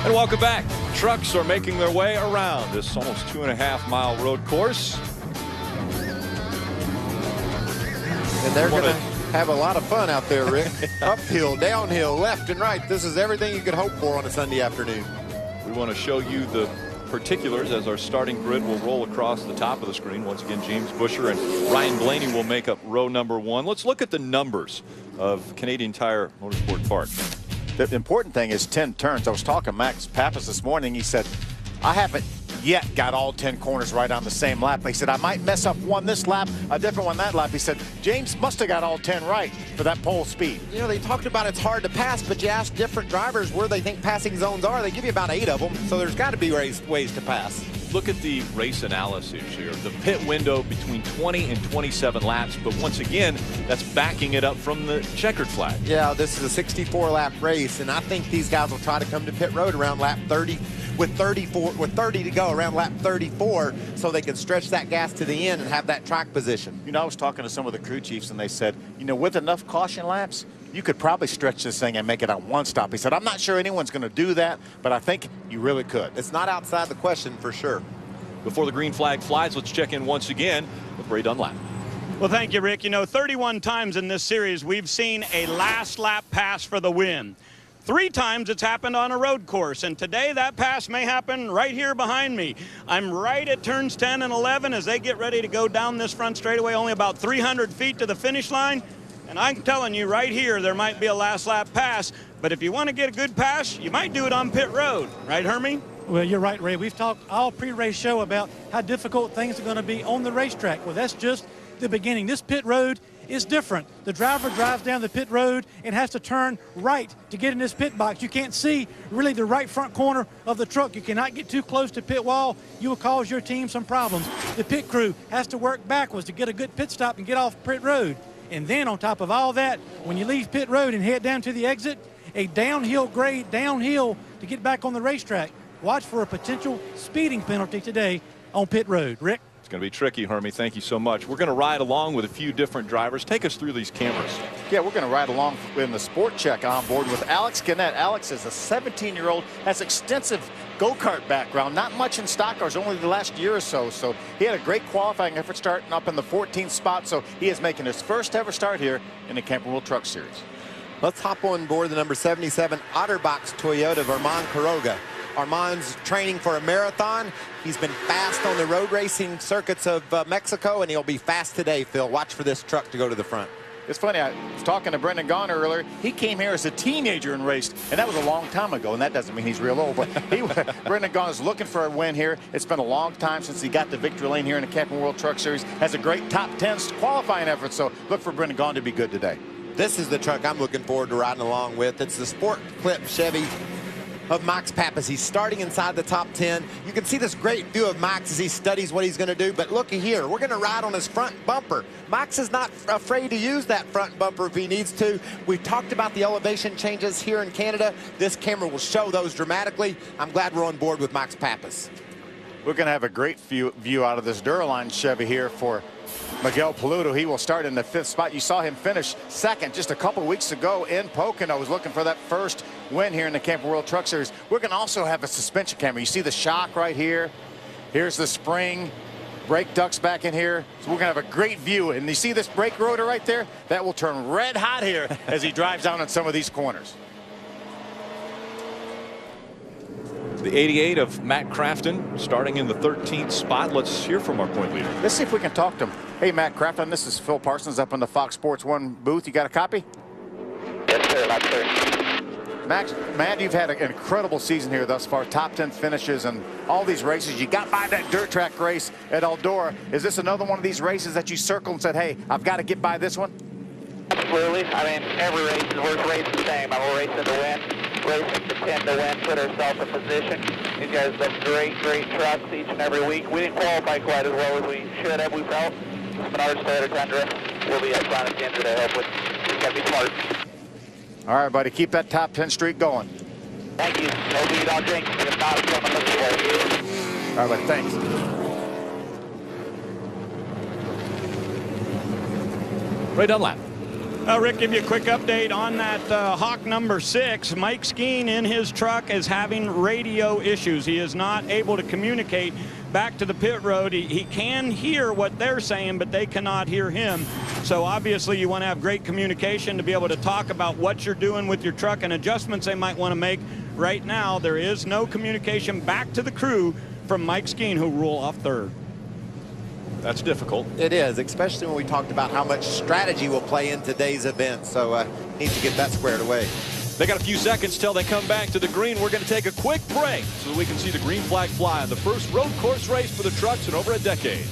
And welcome back. Trucks are making their way around this almost 2.5-mile road course. And they're going to have a lot of fun out there, Rick. Uphill, downhill, left and right. This is everything you could hope for on a Sunday afternoon. We want to show you the particulars as our starting grid will roll across the top of the screen. Once again, James Busher and Ryan Blaney will make up row number 1. Let's look at the numbers of Canadian Tire Motorsport Park. The important thing is 10 turns. I was talking to Max Pappas this morning. He said, I haven't yet got all 10 corners right on the same lap. He said, I might mess up one this lap, a different one that lap. He said, James must have got all 10 right for that pole speed. You know, they talked about it's hard to pass, but you ask different drivers where they think passing zones are. They give you about 8 of them, so there's got to be ways to pass. Look at the race analysis here. The pit window between 20 and 27 laps, but once again, that's backing it up from the checkered flag. Yeah, this is a 64-lap race, and I think these guys will try to come to pit road around lap 30 with 30 to go, around lap 34, so they can stretch that gas to the end and have that track position. You know, I was talking to some of the crew chiefs, and they said, you know, with enough caution laps, you could probably stretch this thing and make it a one stop. He said, I'm not sure anyone's going to do that, but I think you really could. It's not outside the question for sure. Before the green flag flies, let's check in once again with Ray Dunlap. Well, thank you, Rick. You know, 31 times in this series, we've seen a last lap pass for the win. 3 times it's happened on a road course, and today that pass may happen right here behind me. I'm right at turns 10 and 11 as they get ready to go down this front straightaway, only about 300 feet to the finish line. And I'm telling you right here, there might be a last lap pass, but if you want to get a good pass, you might do it on pit road. Right, Hermie? Well, you're right, Ray. We've talked all pre-race show about how difficult things are going to be on the racetrack. Well, that's just the beginning. This pit road is different. The driver drives down the pit road and has to turn right to get in this pit box. You can't see really the right front corner of the truck. You cannot get too close to pit wall. You will cause your team some problems. The pit crew has to work backwards to get a good pit stop and get off pit road. And then on top of all that, when you leave pit road and head down to the exit, a downhill grade, downhill to get back on the racetrack. Watch for a potential speeding penalty today on pit road. Rick? It's going to be tricky, Hermie. Thank you so much. We're going to ride along with a few different drivers. Take us through these cameras. Yeah, we're going to ride along in the Sport Check on board with Alex Gannett. Alex is a 17-year-old, has extensive go-kart background, not much in stock cars, only the last year or so. So he had a great qualifying effort starting up in the 14th spot. So he is making his first ever start here in the Camping World Truck Series. Let's hop on board the number 77 Otterbox Toyota of Armand Quiroga. Armand's training for a marathon. He's been fast on the road racing circuits of Mexico, and he'll be fast today, Phil. Watch for this truck to go to the front. It's funny, I was talking to Brendan Gaughan earlier. He came here as a teenager and raced, and that was a long time ago, and that doesn't mean he's real old, but Brendan Gaughan is looking for a win here. It's been a long time since he got to victory lane here in the Camping World Truck Series. Has a great top 10 qualifying effort, so look for Brendan Gaughan to be good today. This is the truck I'm looking forward to riding along with. It's the Sport Clip Chevy of Max Pappas. He's starting inside the top 10. You can see this great view of Max as he studies what he's going to do, but looky here, we're going to ride on his front bumper. Max is not afraid to use that front bumper if he needs to. We've talked about the elevation changes here in Canada. This camera will show those dramatically. I'm glad we're on board with Max Pappas. We're going to have a great view out of this Duraline Chevy here for Miguel Paludo. He will start in the 5th spot. You saw him finish 2nd just a couple weeks ago in Pocono. Was looking for that first win here in the Camping World Truck Series. We're going to also have a suspension camera. You see the shock right here. Here's the spring. Brake ducts back in here. So we're going to have a great view. And you see this brake rotor right there? That will turn red hot here as he drives down in some of these corners. The 88 of Matt Crafton starting in the 13th spot. Let's hear from our point leader. Let's see if we can talk to him. Hey, Matt Crafton, this is Phil Parsons up in the Fox Sports 1 booth. You got a copy? Yes, sir. That's sir. Matt, you've had an incredible season here thus far. Top 10 finishes and all these races. You got by that dirt track race at Eldora. Is this another one of these races that you circled and said, hey, I've got to get by this one? Absolutely. I mean, every race is worth racing the same. I'm racing to win, racing to 10 to win, put ourselves in position. These guys have great trucks each and every week. We didn't qualify quite as well as we should have, we felt. Menards Toyota Tundra will be up front at the end today, hopefully. Just got to be smart. All right, buddy, keep that top 10 streak going. Thank you. Hopefully you don't drink. If not, it's coming looking for you. All right, buddy, thanks. Ray Dunlap. Rick, give you a quick update on that Hawk number 6. Mike Skeen in his truck is having radio issues. He is not able to communicate back to the pit road. He can hear what they're saying, but they cannot hear him. So obviously you want to have great communication to be able to talk about what you're doing with your truck and adjustments they might want to make. Right now, there is no communication back to the crew from Mike Skeen, who will roll off third. That's difficult. It is, especially when we talked about how much strategy will play in today's event. So need to get that squared away. They got a few seconds till they come back to the green. We're going to take a quick break so that we can see the green flag fly on the first road course race for the trucks in over a decade.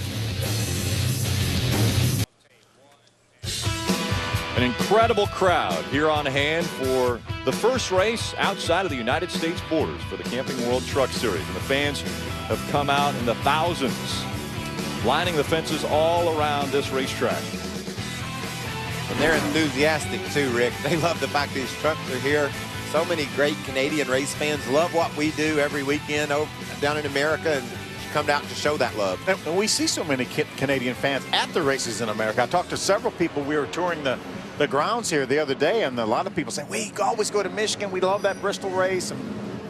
An incredible crowd here on hand for the first race outside of the United States borders for the Camping World Truck Series. And the fans have come out in the thousands, lining the fences all around this racetrack. And they're enthusiastic too, Rick. They love the fact these trucks are here. So many great Canadian race fans love what we do every weekend down in America, and come out to show that love. And we see so many Canadian fans at the races in America. I talked to several people. We were touring the grounds here the other day, and a lot of people say, we always go to Michigan. We love that Bristol race. And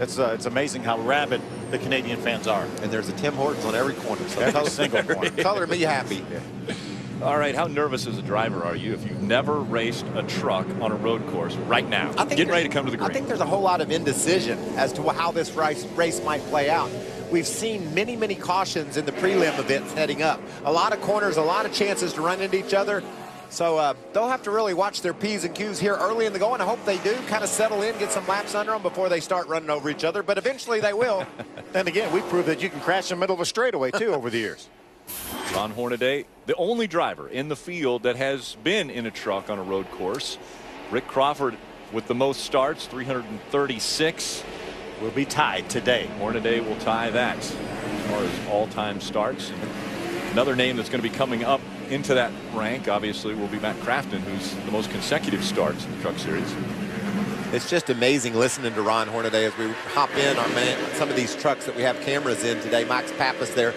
it's amazing how rabid the Canadian fans are. And there's a Tim Hortons on every corner. So Every single corner. Color me happy. Yeah. All right, how nervous as a driver are you if you've never raced a truck on a road course right now? Getting ready to come to the green. I think there's a whole lot of indecision as to how this race might play out. We've seen many, many cautions in the prelim events heading up. A lot of corners, a lot of chances to run into each other. So they'll have to really watch their P's and Q's here early in the go, and I hope they do kind of settle in, get some laps under them before they start running over each other, but eventually they will. And again, we proved that you can crash in the middle of a straightaway too over the years. Ron Hornaday, the only driver in the field that has been in a truck on a road course. Rick Crawford with the most starts, 336. Will be tied today. Hornaday will tie that as far as all-time starts. Another name that's going to be coming up into that rank, obviously, will be Matt Crafton, who's the most consecutive starts in the Truck Series. It's just amazing listening to Ron Hornaday as we hop in on some of these trucks that we have cameras in today. Max Pappas there.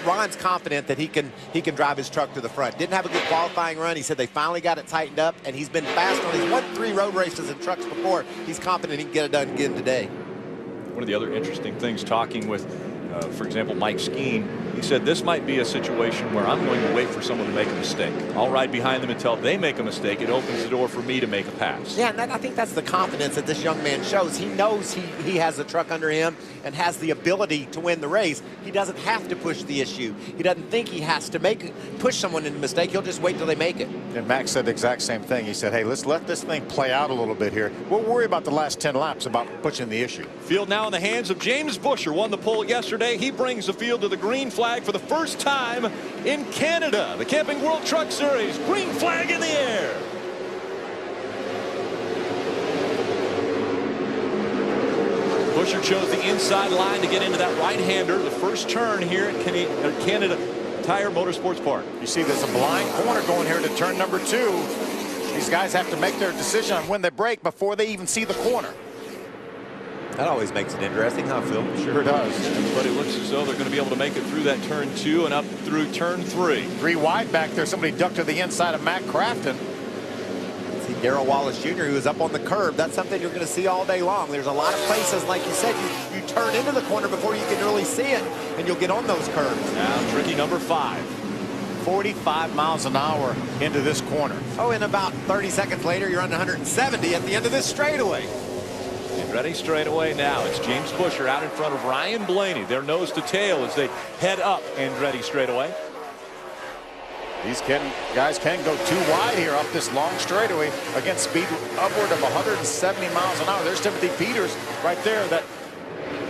Ron's confident that he can drive his truck to the front. Didn't have a good qualifying run. He said they finally got it tightened up, and he's been fast on his 1-3 road races in trucks before. He's confident he can get it done again today. One of the other interesting things, talking with, for example, Mike Skeen, he said this might be a situation where I'm going to wait for someone to make a mistake. I'll ride behind them until they make a mistake. It opens the door for me to make a pass. Yeah, and I think that's the confidence that this young man shows. He knows he has the truck under him and has the ability to win the race. He doesn't have to push the issue. He doesn't think he has to push someone into a mistake. He'll just wait till they make it. And Max said the exact same thing. He said, hey, let's let this thing play out a little bit here. We'll worry about the last 10 laps about pushing the issue. Field now in the hands of James Busher. Won the pole yesterday. He brings the field to the green flag for the first time in Canada. The Camping World Truck Series. Green flag in the air. Busher chose the inside line to get into that right-hander. The first turn here at Canada Tire Motorsports Park. You see there's a blind corner going here to turn number 2. These guys have to make their decision on when they brake before they even see the corner. That always makes it interesting, huh, Phil? Sure does. But it looks as though they're going to be able to make it through that turn 2 and up through turn 3. 3 wide back there. Somebody ducked to the inside of Matt Crafton. See Darrell Wallace Jr., who is up on the curb. That's something you're going to see all day long. There's a lot of places, like you said, you turn into the corner before you can really see it, and you'll get on those curbs. Now tricky number 5. 45 miles an hour into this corner. Oh, and about 30 seconds later, you're on 170 at the end of this straightaway. Ready straight away now. It's James Busher out in front of Ryan Blaney. They're nose to tail as they head up Andretti straightaway. These guys can go too wide here up this long straightaway against speed upward of 170 miles an hour. There's Timothy Peters right there, that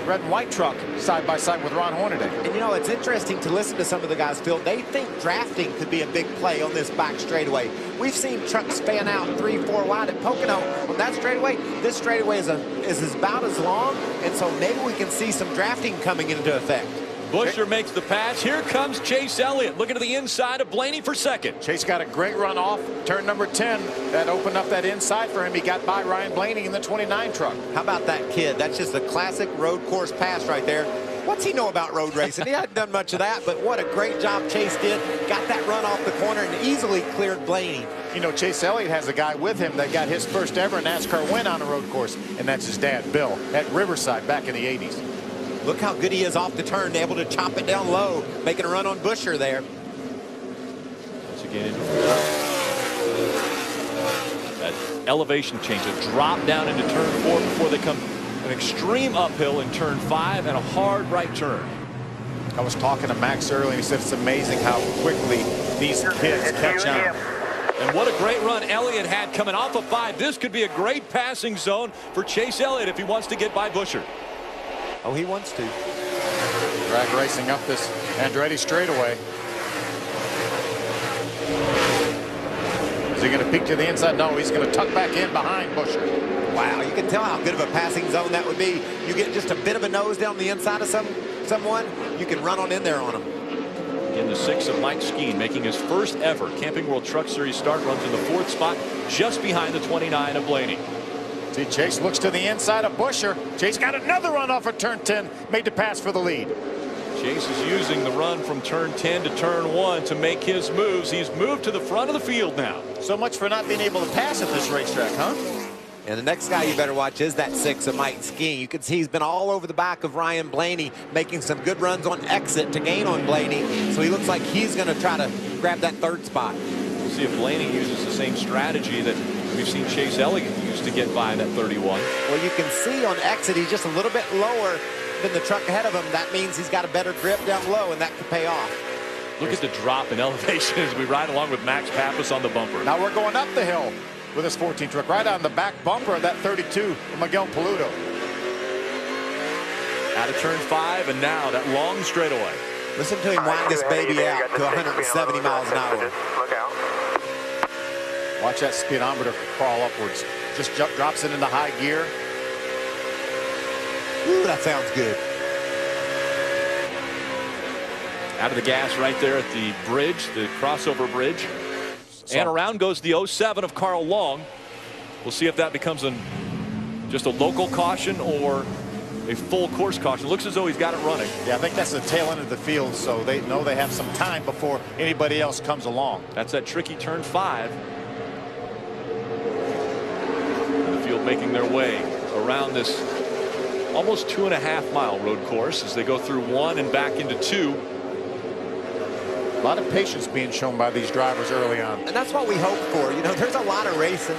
red and white truck side by side with Ron Hornaday. And you know, it's interesting to listen to some of the guys, Phil. They think drafting could be a big play on this back straightaway. We've seen trucks fan out 3-4 wide at Pocono on that straightaway. This straightaway is about as long, and so maybe we can see some drafting coming into effect. Busher makes the pass. Here comes Chase Elliott looking to the inside of Blaney for second. Chase got a great run off turn number 10. That opened up that inside for him. He got by Ryan Blaney in the 29 truck. How about that kid? That's just a classic road course pass right there. What's he know about road racing? He hadn't done much of that, but what a great job Chase did. Got that run off the corner and easily cleared Blaney. You know, Chase Elliott has a guy with him that got his first ever NASCAR win on a road course, and that's his dad, Bill, at Riverside back in the 80s. Look how good he is off the turn, able to chop it down low, making a run on Busher there. Once again, that elevation change, a drop down into turn 4 before they come an extreme uphill in turn 5 and a hard right turn. I was talking to Max earlier, and he said it's amazing how quickly these kids catch on. And what a great run Elliott had coming off of 5. This could be a great passing zone for Chase Elliott if he wants to get by Busher. Oh, he wants to. Drag racing up this Andretti straightaway. Is he going to peek to the inside? No, he's going to tuck back in behind Busher. Wow, you can tell how good of a passing zone that would be. You get just a bit of a nose down the inside of someone, you can run on in there on them. In the 6 of Mike Skeen, making his first ever Camping World Truck Series start, runs in the 4th spot, just behind the 29 of Blaney. See, Chase looks to the inside of Busher. Chase got another run off of turn 10, made the pass for the lead. Chase is using the run from turn 10 to turn 1 to make his moves. He's moved to the front of the field now. So much for not being able to pass at this racetrack, huh? And the next guy you better watch is that 6 of Mike Skeen. You can see he's been all over the back of Ryan Blaney, making some good runs on exit to gain on Blaney. So he looks like he's going to try to grab that 3rd spot. We'll see if Blaney uses the same strategy that we've seen Chase Elliott use to get by that 31. Well, you can see on exit he's just a little bit lower than the truck ahead of him. That means he's got a better grip down low, and that could pay off. Look at the drop in elevation as we ride along with Max Pappas on the bumper. Now we're going up the hill with this 14 truck, right on the back bumper of that 32 of Miguel Paludo. Out of turn 5, and now that long straightaway. Listen to him wind this baby out to 170 miles an hour. Watch that speedometer crawl upwards. Just drops it into high gear. Ooh, that sounds good. Out of the gas right there at the bridge, the crossover bridge. And around goes the 07 of Carl Long. We'll see if that becomes just a local caution or a full course caution. Looks as though he's got it running. Yeah, I think that's the tail end of the field, so they know they have some time before anybody else comes along. That's that tricky turn 5. And the field making their way around this almost 2.5-mile road course as they go through 1 and back into 2. A lot of patience being shown by these drivers early on. And that's what we hope for. You know, there's a lot of racing,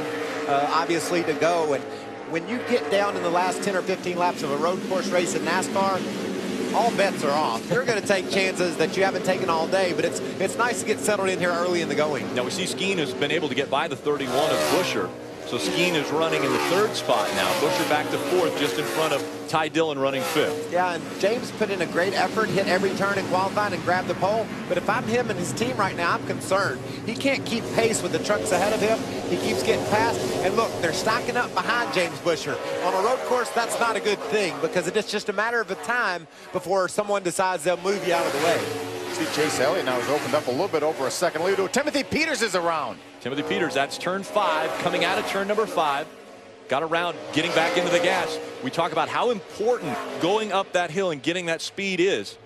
obviously, to go. And when you get down in the last 10 or 15 laps of a road course race in NASCAR, all bets are off. You're going to take chances that you haven't taken all day, but it's nice to get settled in here early in the going. Now we see Skeen has been able to get by the 31 of Busher. So Skeen is running in the 3rd spot now. Busher back to 4th, just in front of Ty Dillon running 5th. Yeah, and James put in a great effort, hit every turn in qualifying and grabbed the pole. But if I'm him and his team right now, I'm concerned. He can't keep pace with the trucks ahead of him. He keeps getting past. And look, they're stacking up behind James Busher. On a road course, that's not a good thing because it's just a matter of time before someone decides they'll move you out of the way. See, Chase Elliott now has opened up a little bit over a second lead. Timothy Peters is around. Timothy Peters, that's turn 5, coming out of turn number 5. Got around, getting back into the gas. We talk about how important going up that hill and getting that speed is.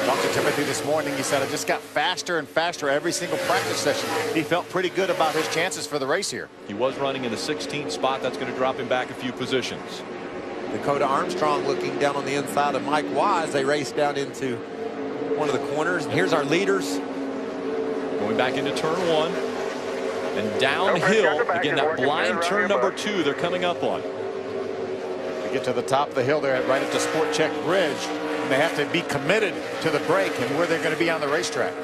Talked to Timothy this morning. He said it just got faster and faster every single practice session. He felt pretty good about his chances for the race here. He was running in the 16th spot. That's going to drop him back a few positions. Dakota Armstrong looking down on the inside of Mike Wise. They race down into one of the corners. And here's our leaders. Going back into turn 1. And downhill, again, that blind turn number 2 they're coming up on. To get to the top of the hill there, right at the Sport Check Bridge, and they have to be committed to the break and where they're going to be on the racetrack.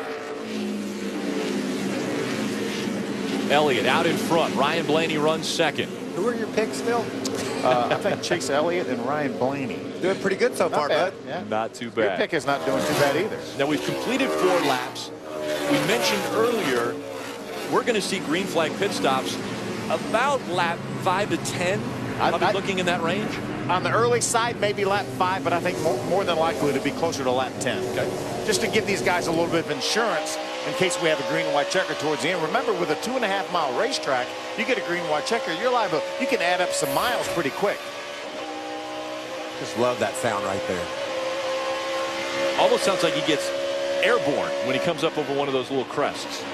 Elliott out in front. Ryan Blaney runs 2nd. Who are your picks, Phil? I think Chase Elliott and Ryan Blaney. Doing pretty good so far, bud. Yeah. Not too Your bad. pick is not doing too bad either. Now we've completed 4 laps. We mentioned earlier we're going to see green flag pit stops about lap 5 to 10. I'll be looking in that range. On the early side, maybe lap 5, but I think more than likely to be closer to lap 10. Okay. Just to give these guys a little bit of insurance in case we have a green and white checker towards the end. Remember, with a 2.5-mile racetrack, you get a green and white checker, you're liable. You can add up some miles pretty quick. Just love that sound right there. Almost sounds like he gets airborne when he comes up over one of those little crests.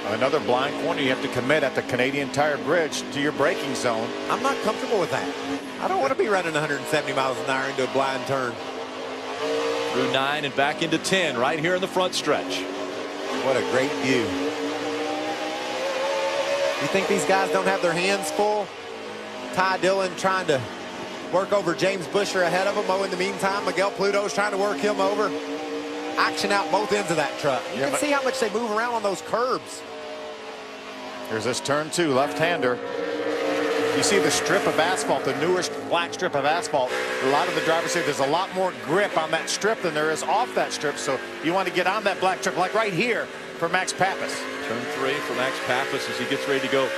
Another blind corner. You have to commit at the Canadian Tire Bridge to your braking zone. I'm not comfortable with that. I don't want to be running 170 miles an hour into a blind turn. Through 9 and back into 10 right here in the front stretch. What a great view. You think these guys don't have their hands full? Ty Dillon trying to work over James Busher ahead of him. Oh, in the meantime, Miguel Pluto's trying to work him over. Action out both ends of that truck. You can see how much they move around on those curbs. Here's this turn 2, left-hander. You see the strip of asphalt, the newish black strip of asphalt. A lot of the drivers say there's a lot more grip on that strip than there is off that strip. So you want to get on that black strip, like right here for Max Pappas. Turn 3 for Max Pappas as he gets ready to go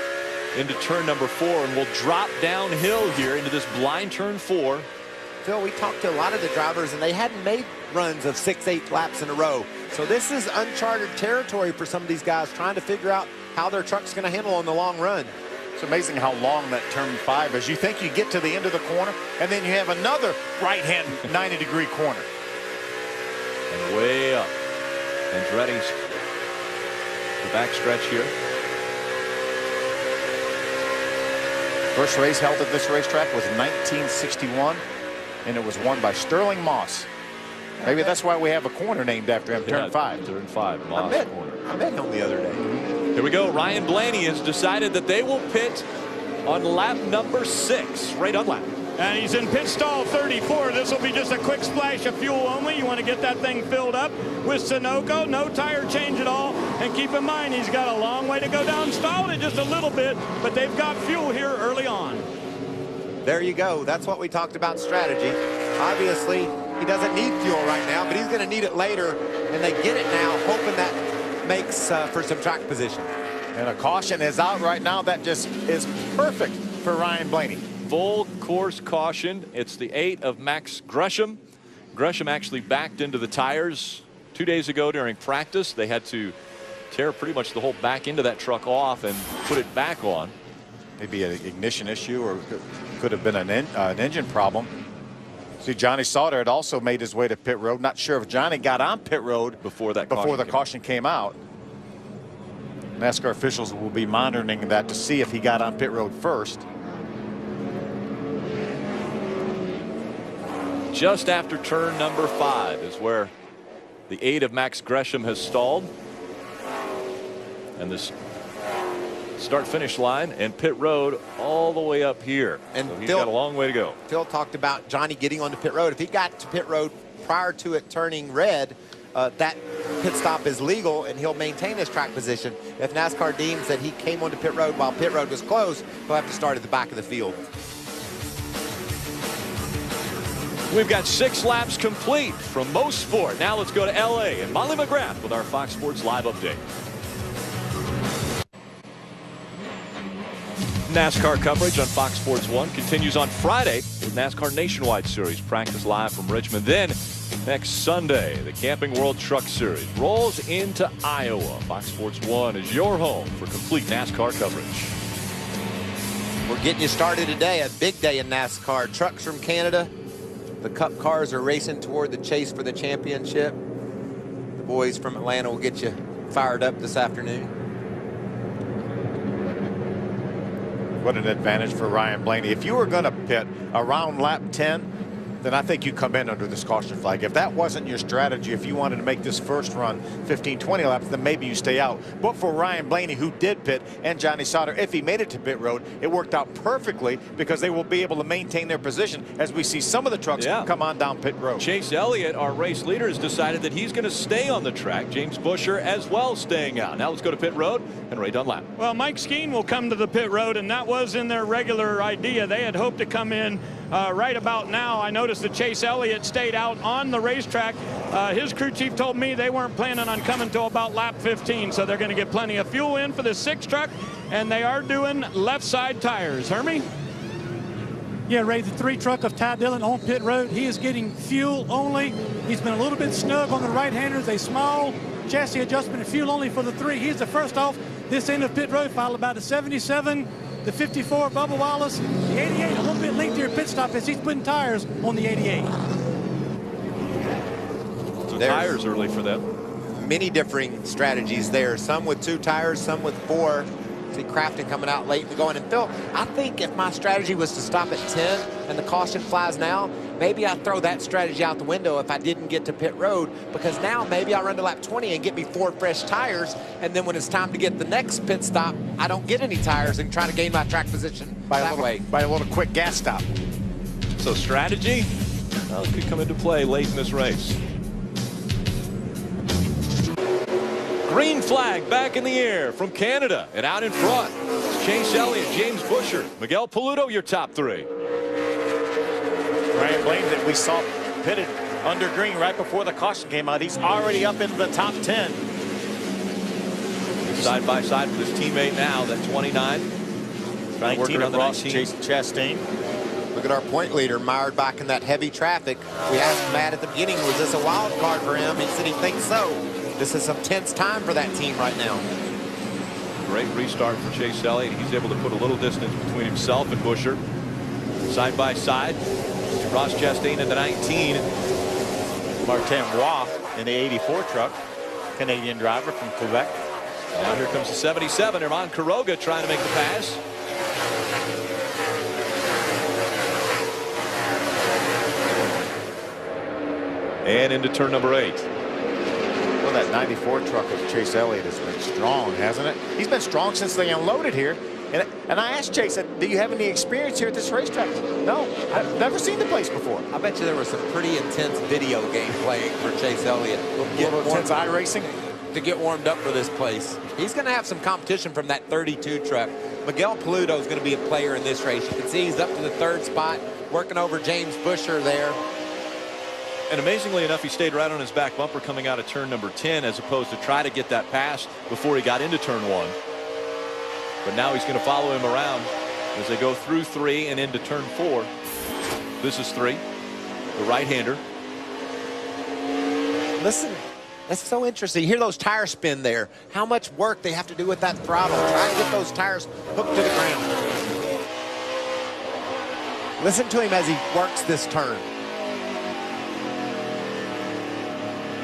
into turn number 4, and we'll drop downhill here into this blind turn 4. Phil, we talked to a lot of the drivers, and they hadn't made runs of 6-8 laps in a row. So this is uncharted territory for some of these guys trying to figure out how their truck's going to handle on the long run. It's amazing how long that turn 5 is. You think you get to the end of the corner, and then you have another right-hand 90-degree corner. And way up. Andretti's the back stretch here. First race held at this racetrack was 1961, and it was won by Sterling Moss. Maybe that's why we have a corner named after him, turn 5. Turn 5, Moss corner. I met him the other day. Here we go. Ryan Blaney has decided that they will pit on lap number 6, right on lap. And he's in pit stall 34. This will be just a quick splash of fuel only. You want to get that thing filled up with Sunoco. No tire change at all. And keep in mind, he's got a long way to go down. Stalled it just a little bit, but they've got fuel here early on. There you go. That's what we talked about, strategy. Obviously, he doesn't need fuel right now, but he's going to need it later. And they get it now, hoping that makes for some track position. And a caution is out right now. That just is perfect for Ryan Blaney. Full course caution. It's the 8 of Max Gresham. Gresham actually backed into the tires 2 days ago during practice. They had to tear pretty much the whole back end of that truck off and put it back on. Maybe an ignition issue, or could have been an engine problem. See, Johnny Sauter had also made his way to pit road. Not sure if Johnny got on pit road before the caution came out. NASCAR officials will be monitoring that to see if he got on pit road first. Just after turn number 5 is where the 8 of Max Gresham has stalled. And this start-finish line and pit road all the way up here. And so he's got a long way to go. Phil talked about Johnny getting onto pit road. If he got to pit road prior to it turning red, that pit stop is legal and he'll maintain his track position. If NASCAR deems that he came onto pit road while pit road was closed, he'll have to start at the back of the field. We've got 6 laps complete from Mosport. Now let's go to LA and Molly McGrath with our Fox Sports Live update. NASCAR coverage on Fox Sports 1 continues on Friday with NASCAR Nationwide Series practice live from Richmond. Then next Sunday, the Camping World Truck Series rolls into Iowa. Fox Sports 1 is your home for complete NASCAR coverage. We're getting you started today. A big day in NASCAR. Trucks from Canada. The Cup cars are racing toward the chase for the championship. The boys from Atlanta will get you fired up this afternoon. What an advantage for Ryan Blaney. If you were going to pit around lap 10, then I think you come in under this caution flag. If that wasn't your strategy, if you wanted to make this first run 15, 20 laps, then maybe you stay out. But for Ryan Blaney, who did pit, and Johnny Sauter, if he made it to pit road, it worked out perfectly because they will be able to maintain their position as we see some of the trucks come on down pit road. Chase Elliott, our race leader, has decided that he's going to stay on the track. James Busher as well staying out. Now let's go to pit road and Ray Dunlap. Well, Mike Skeen will come to the pit road, and that was in their regular idea. They had hoped to come in right about now. I noticed that Chase Elliott stayed out on the racetrack. His crew chief told me they weren't planning on coming till about lap 15, so they're going to get plenty of fuel in for the 6 truck, and they are doing left side tires. Hermie? Yeah, Ray, the 3 truck of Ty Dillon on pit road. He is getting fuel only. He's been a little bit snug on the right-handers. A small chassis adjustment and fuel only for the 3. He's the first off this end of pit road, followed by the 77, the 54, Bubba Wallace, the 88, a little bit lengthier pit stop as he's putting tires on the 88. tires early for them. Many differing strategies there. Some with 2 tires, some with 4. See Crafton coming out late and going. And Phil, I think if my strategy was to stop at 10 and the caution flies now, maybe I'd throw that strategy out the window if I didn't get to pit road, because now maybe I'll run to lap 20 and get me 4 fresh tires, and then when it's time to get the next pit stop, I don't get any tires and try to gain my track position by a little quick gas stop. So strategy, well, it could come into play late in this race. Green flag back in the air from Canada, and out in front, Chase Elliott, James Buescher, Miguel Paludo, your top 3. Ryan Blaney that we saw pitted under green right before the caution came out. He's already up into the top 10. Side by side with his teammate now, that 29. 19 on the Ross Chastain. Look at our point leader mired back in that heavy traffic. We asked Matt at the beginning, was this a wild card for him? He said he thinks so. This is some tense time for that team right now. Great restart for Chase Elliott. He's able to put a little distance between himself and Buescher. Side by side, Ross Chastain in the 19. Martin Roy in the 84 truck, Canadian driver from Quebec. Now here comes the 77. Herman Quiroga trying to make the pass. And into turn number 8. Well, that 94 truck of Chase Elliott has been strong, hasn't it? He's been strong since they unloaded here. And I asked Chase, do you have any experience here at this racetrack? No, I've never seen the place before. I bet you there was some pretty intense video game playing for Chase Elliott. A little intense iRacing to get warmed up for this place. He's going to have some competition from that 32 truck. Miguel Paludo is going to be a player in this race. You can see he's up to the 3rd spot, working over James Buescher there. And amazingly enough, he stayed right on his back bumper coming out of turn number 10, as opposed to try to get that pass before he got into turn 1. But now he's going to follow him around as they go through 3 and into turn 4. This is 3, the right-hander. Listen, that's so interesting. You hear those tires spin there. How much work they have to do with that throttle. Try to get those tires hooked to the ground. Listen to him as he works this turn.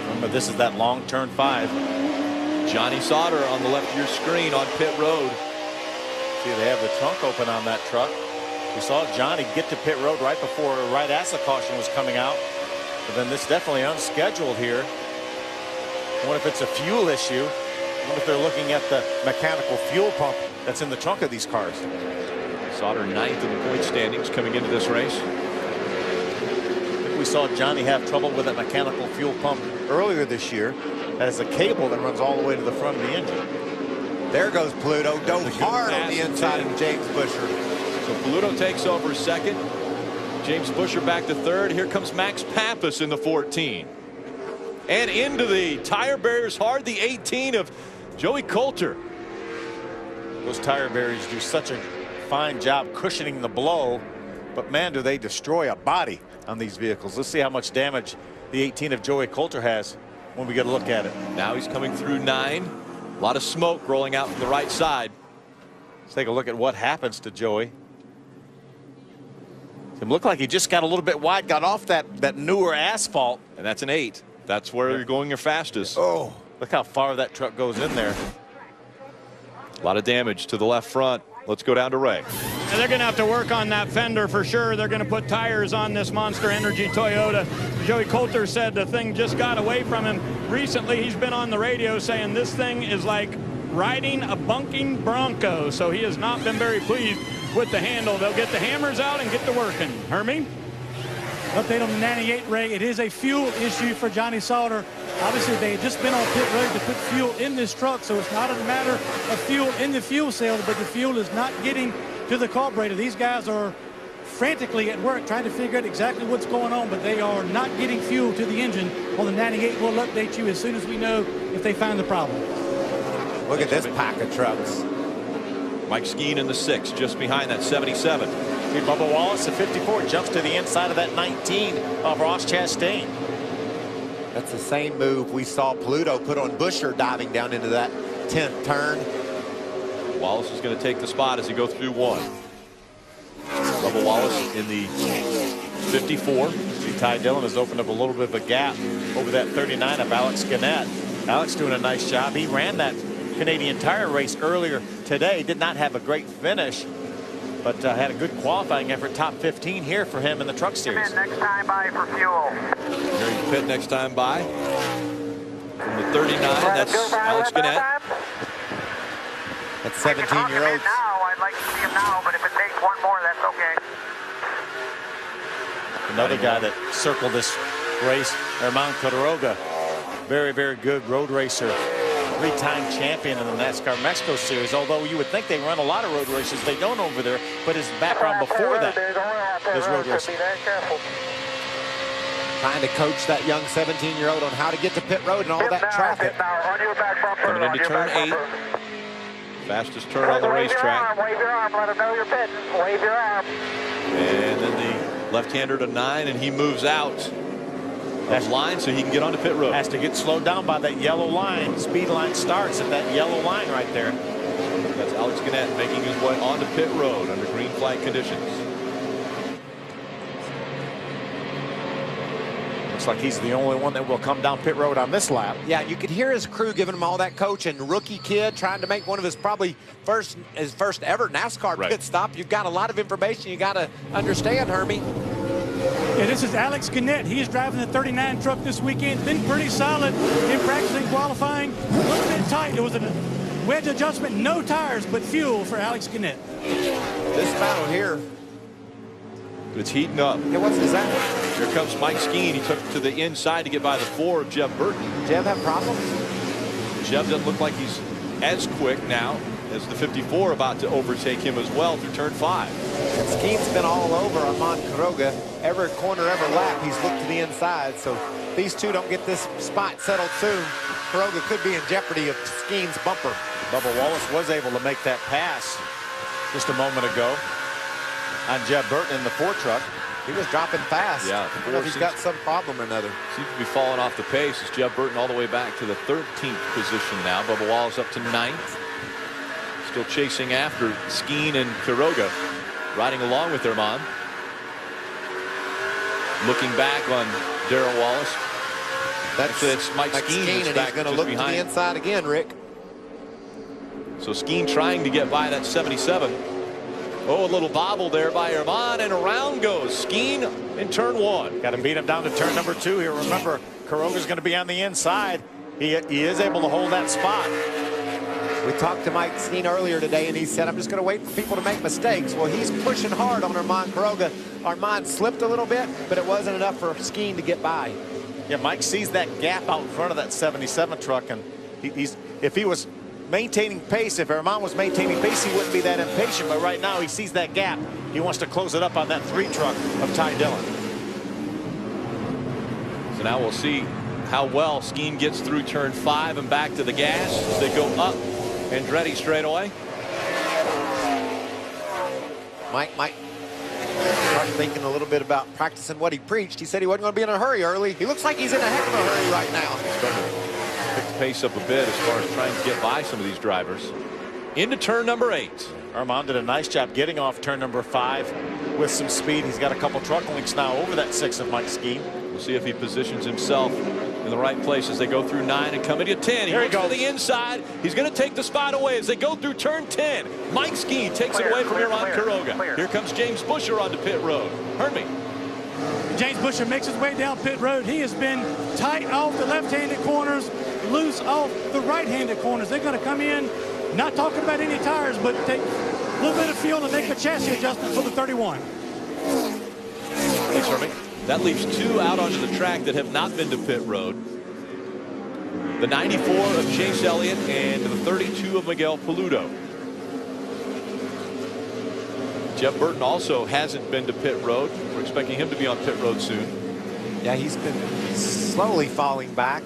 Remember, this is that long turn 5. Johnny Sauter on the left of your screen on pit road. See, they have the trunk open on that truck. We saw Johnny get to pit road right as the caution was coming out. But then this definitely unscheduled here. I wonder if it's a fuel issue. I wonder if they're looking at the mechanical fuel pump that's in the trunk of these cars. Sauter 9th in the point standings coming into this race. We saw Johnny have trouble with a mechanical fuel pump earlier this year. That is a cable that runs all the way to the front of the engine. There goes Paludo, dove hard on the inside of James Buescher. So Paludo takes over 2nd. James Buescher back to 3rd. Here comes Max Pappas in the 14. And into the tire barriers hard, the 18 of Joey Coulter. Those tire barriers do such a fine job cushioning the blow, but man, do they destroy a body on these vehicles. Let's see how much damage the 18 of Joey Coulter has when we get a look at it. Now he's coming through 9. A lot of smoke rolling out from the right side. Let's take a look at what happens to Joey. It looked like he just got a little bit wide, got off that newer asphalt. And that's an 8. That's where you're going your fastest. Oh, look how far that truck goes in there. A lot of damage to the left front. Let's go down to Ray. And they're going to have to work on that fender for sure. They're going to put tires on this Monster Energy Toyota. Joey Coulter said the thing just got away from him. Recently, he's been on the radio saying this thing is like riding a bunking Bronco. So he has not been very pleased with the handle. They'll get the hammers out and get to working. Hermie? Update on the 98, Ray. It is a fuel issue for Johnny Sauter. Obviously, they had just been on pit road to put fuel in this truck, so it's not a matter of fuel in the fuel cell, but the fuel is not getting to the carburetor. These guys are frantically at work trying to figure out exactly what's going on, but they are not getting fuel to the engine. On the 98, we'll update you as soon as we know if they find the problem. Look at this pack of trucks. Mike Skeen in the 6, just behind that 77. See, Bubba Wallace, the 54, jumps to the inside of that 19 of Ross Chastain. That's the same move we saw Paludo put on Buescher diving down into that 10th turn. Wallace is going to take the spot as he goes through 1. Bubba Wallace in the 54. See, Ty Dillon has opened up a little bit of a gap over that 39 of Alex Gannett. Alex doing a nice job. He ran that Canadian Tire race earlier today. Did not have a great finish, but had a good qualifying effort. Top 15 here for him in the Truck Series. Next time by for fuel. Here you pit next time by. From the 39, that's Alex Gannett. That's 17-year-olds. Now, I'd like to see him now, but if it takes one more, that's okay. Another guy that circled this race, Herman Quiroga. Very, very good road racer. 3-time champion in the NASCAR Mexico Series. Although you would think they run a lot of road races, they don't over there. But his background before that is road racing. Trying to coach that young 17-year-old on how to get to pit road and all that traffic. Coming into turn 8. Fastest turn on the racetrack. Wave your arm, let him know you're pitting. Wave your arm. And then the left-hander to 9, and he moves out of line so he can get onto pit road. Has to get slowed down by that yellow line. Speed line starts at that yellow line right there. That's Alex Gannett making his way onto pit road under green flag conditions. Looks like he's the only one that will come down pit road on this lap. Yeah, you could hear his crew giving him all that coaching. Rookie kid trying to make one of his his first ever NASCAR pit stop. You've got a lot of information you got to understand, Hermie. Yeah, this is Alex Gannett. He's driving the 39 truck this weekend. Been pretty solid in practicing, qualifying. A little bit tight. It was a wedge adjustment, no tires, but fuel for Alex Gannett. This battle here. It's heating up. Yeah, what's that? Here comes Mike Skeen. He took to the inside to get by the 4 of Jeb Burton. Jeb have problems? Jeb doesn't look like he's as quick now as the 54 about to overtake him as well through turn 5. Skeen's been all over Herman Quiroga. Every corner, every lap, he's looked to the inside. So these two don't get this spot settled soon. Quiroga could be in jeopardy of Skeen's bumper. Bubba Wallace was able to make that pass just a moment ago on Jeb Burton in the 4 truck. He was dropping fast. Yeah, I don't know if he's got some problem or another. Seems to be falling off the pace as Jeb Burton all the way back to the 13th position now. Bubba Wallace up to 9th. Still chasing after Skeen and Quiroga, riding along with Herman. Looking back on Darrell Wallace. That's Mike Skeen, and he's going to look to the inside again, Rick. So Skeen trying to get by that 77. Oh, a little bobble there by Herman, and around goes Skeen in turn 1. Got to beat him down to turn number 2 here. Remember, Quiroga's going to be on the inside. He is able to hold that spot. We talked to Mike Skeen earlier today, and he said, I'm just going to wait for people to make mistakes. Well, he's pushing hard on Herman Quiroga. Herman slipped a little bit, but it wasn't enough for Skeen to get by. Yeah, Mike sees that gap out in front of that 77 truck, and if he was maintaining pace, if Herman was maintaining pace, he wouldn't be that impatient. But right now, he sees that gap. He wants to close it up on that 3 truck of Ty Dillon. So now we'll see how well Skeen gets through turn 5 and back to the gas as they go up Andretti straightaway. Mike started thinking a little bit about practicing what he preached. He said he wasn't going to be in a hurry early. He looks like he's in a heck of a hurry right now. He's going to pick the pace up a bit as far as trying to get by some of these drivers. Into turn number 8. Herman did a nice job getting off turn number 5 with some speed. He's got a couple truck links now over that 6 of Mike Skeen. We'll see if he positions himself in the right place as they go through 9 and come into 10. He looks to the inside. He's going to take the spot away as they go through turn 10. Mike Skeen takes it away from Herman Quiroga. Here comes James Busher onto pit road. Hermie. James Busher makes his way down pit road. He has been tight off the left-handed corners, loose off the right-handed corners. They're going to come in, not talking about any tires, but take a little bit of fuel and make a chassis adjustment for the 31. Thanks, Hermie. That leaves 2 out onto the track that have not been to pit road. The 94 of Chase Elliott and the 32 of Miguel Paludo. Jeb Burton also hasn't been to pit road. We're expecting him to be on pit road soon. Yeah, he's been slowly falling back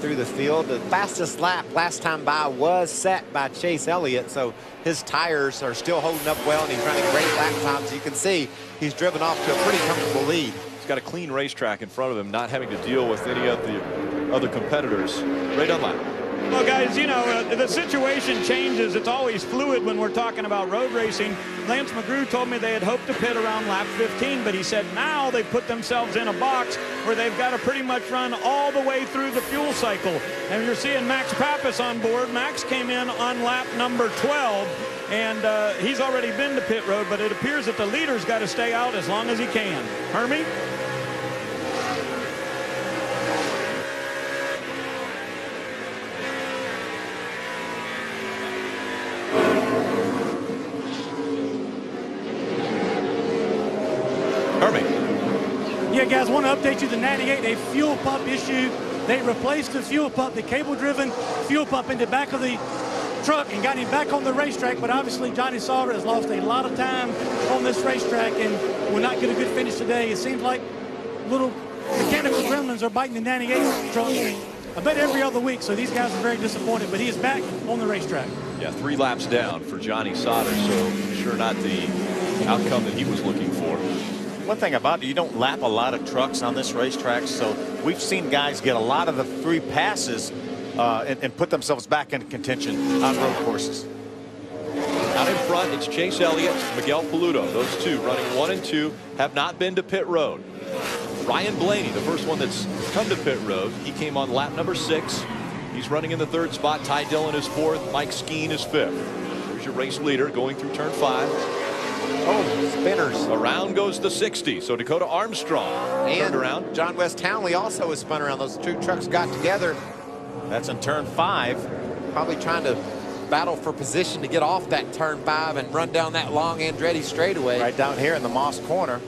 through the field. The fastest lap last time by was set by Chase Elliott, so his tires are still holding up well, and he's running great lap times. You can see he's driven off to a pretty comfortable lead. He's got a clean racetrack in front of him, not having to deal with any of the other competitors. Ray Dunlap. Well, Well, guys, you know, the situation changes. It's always fluid when we're talking about road racing. Lance McGrew told me they had hoped to pit around lap 15, but he said now they've put themselves in a box where they've got to pretty much run all the way through the fuel cycle. And you're seeing Max Pappas on board. Max came in on lap number 12, and he's already been to pit road, but it appears that the leader's got to stay out as long as he can. Hermie? Yeah, guys, want to update you the 98, a fuel pump issue. They replaced the fuel pump, the cable-driven fuel pump in the back of the truck and got him back on the racetrack. But obviously, Johnny Sauter has lost a lot of time on this racetrack and will not get a good finish today. It seems like little mechanical gremlins are biting the 98 truck, I bet every other week. So these guys are very disappointed, but he is back on the racetrack. Yeah, 3 laps down for Johnny Sauter, so sure not the outcome that he was looking for. One thing about it, you don't lap a lot of trucks on this racetrack, so we've seen guys get a lot of the free passes and put themselves back into contention on road courses. Out in front, it's Chase Elliott, Miguel Paludo. Those two running 1 and 2 have not been to pit road. Ryan Blaney, the first one that's come to pit road, he came on lap number 6. He's running in the 3rd spot. Ty Dillon is 4th. Mike Skeen is 5th. Here's your race leader going through turn 5. Oh, spinners. Around goes the 60. So Dakota Armstrong turned around. John West Townley also was spun around. Those 2 trucks got together. That's in turn 5. Probably trying to battle for position to get off that turn 5 and run down that long Andretti straightaway. Right down here in the Moss corner.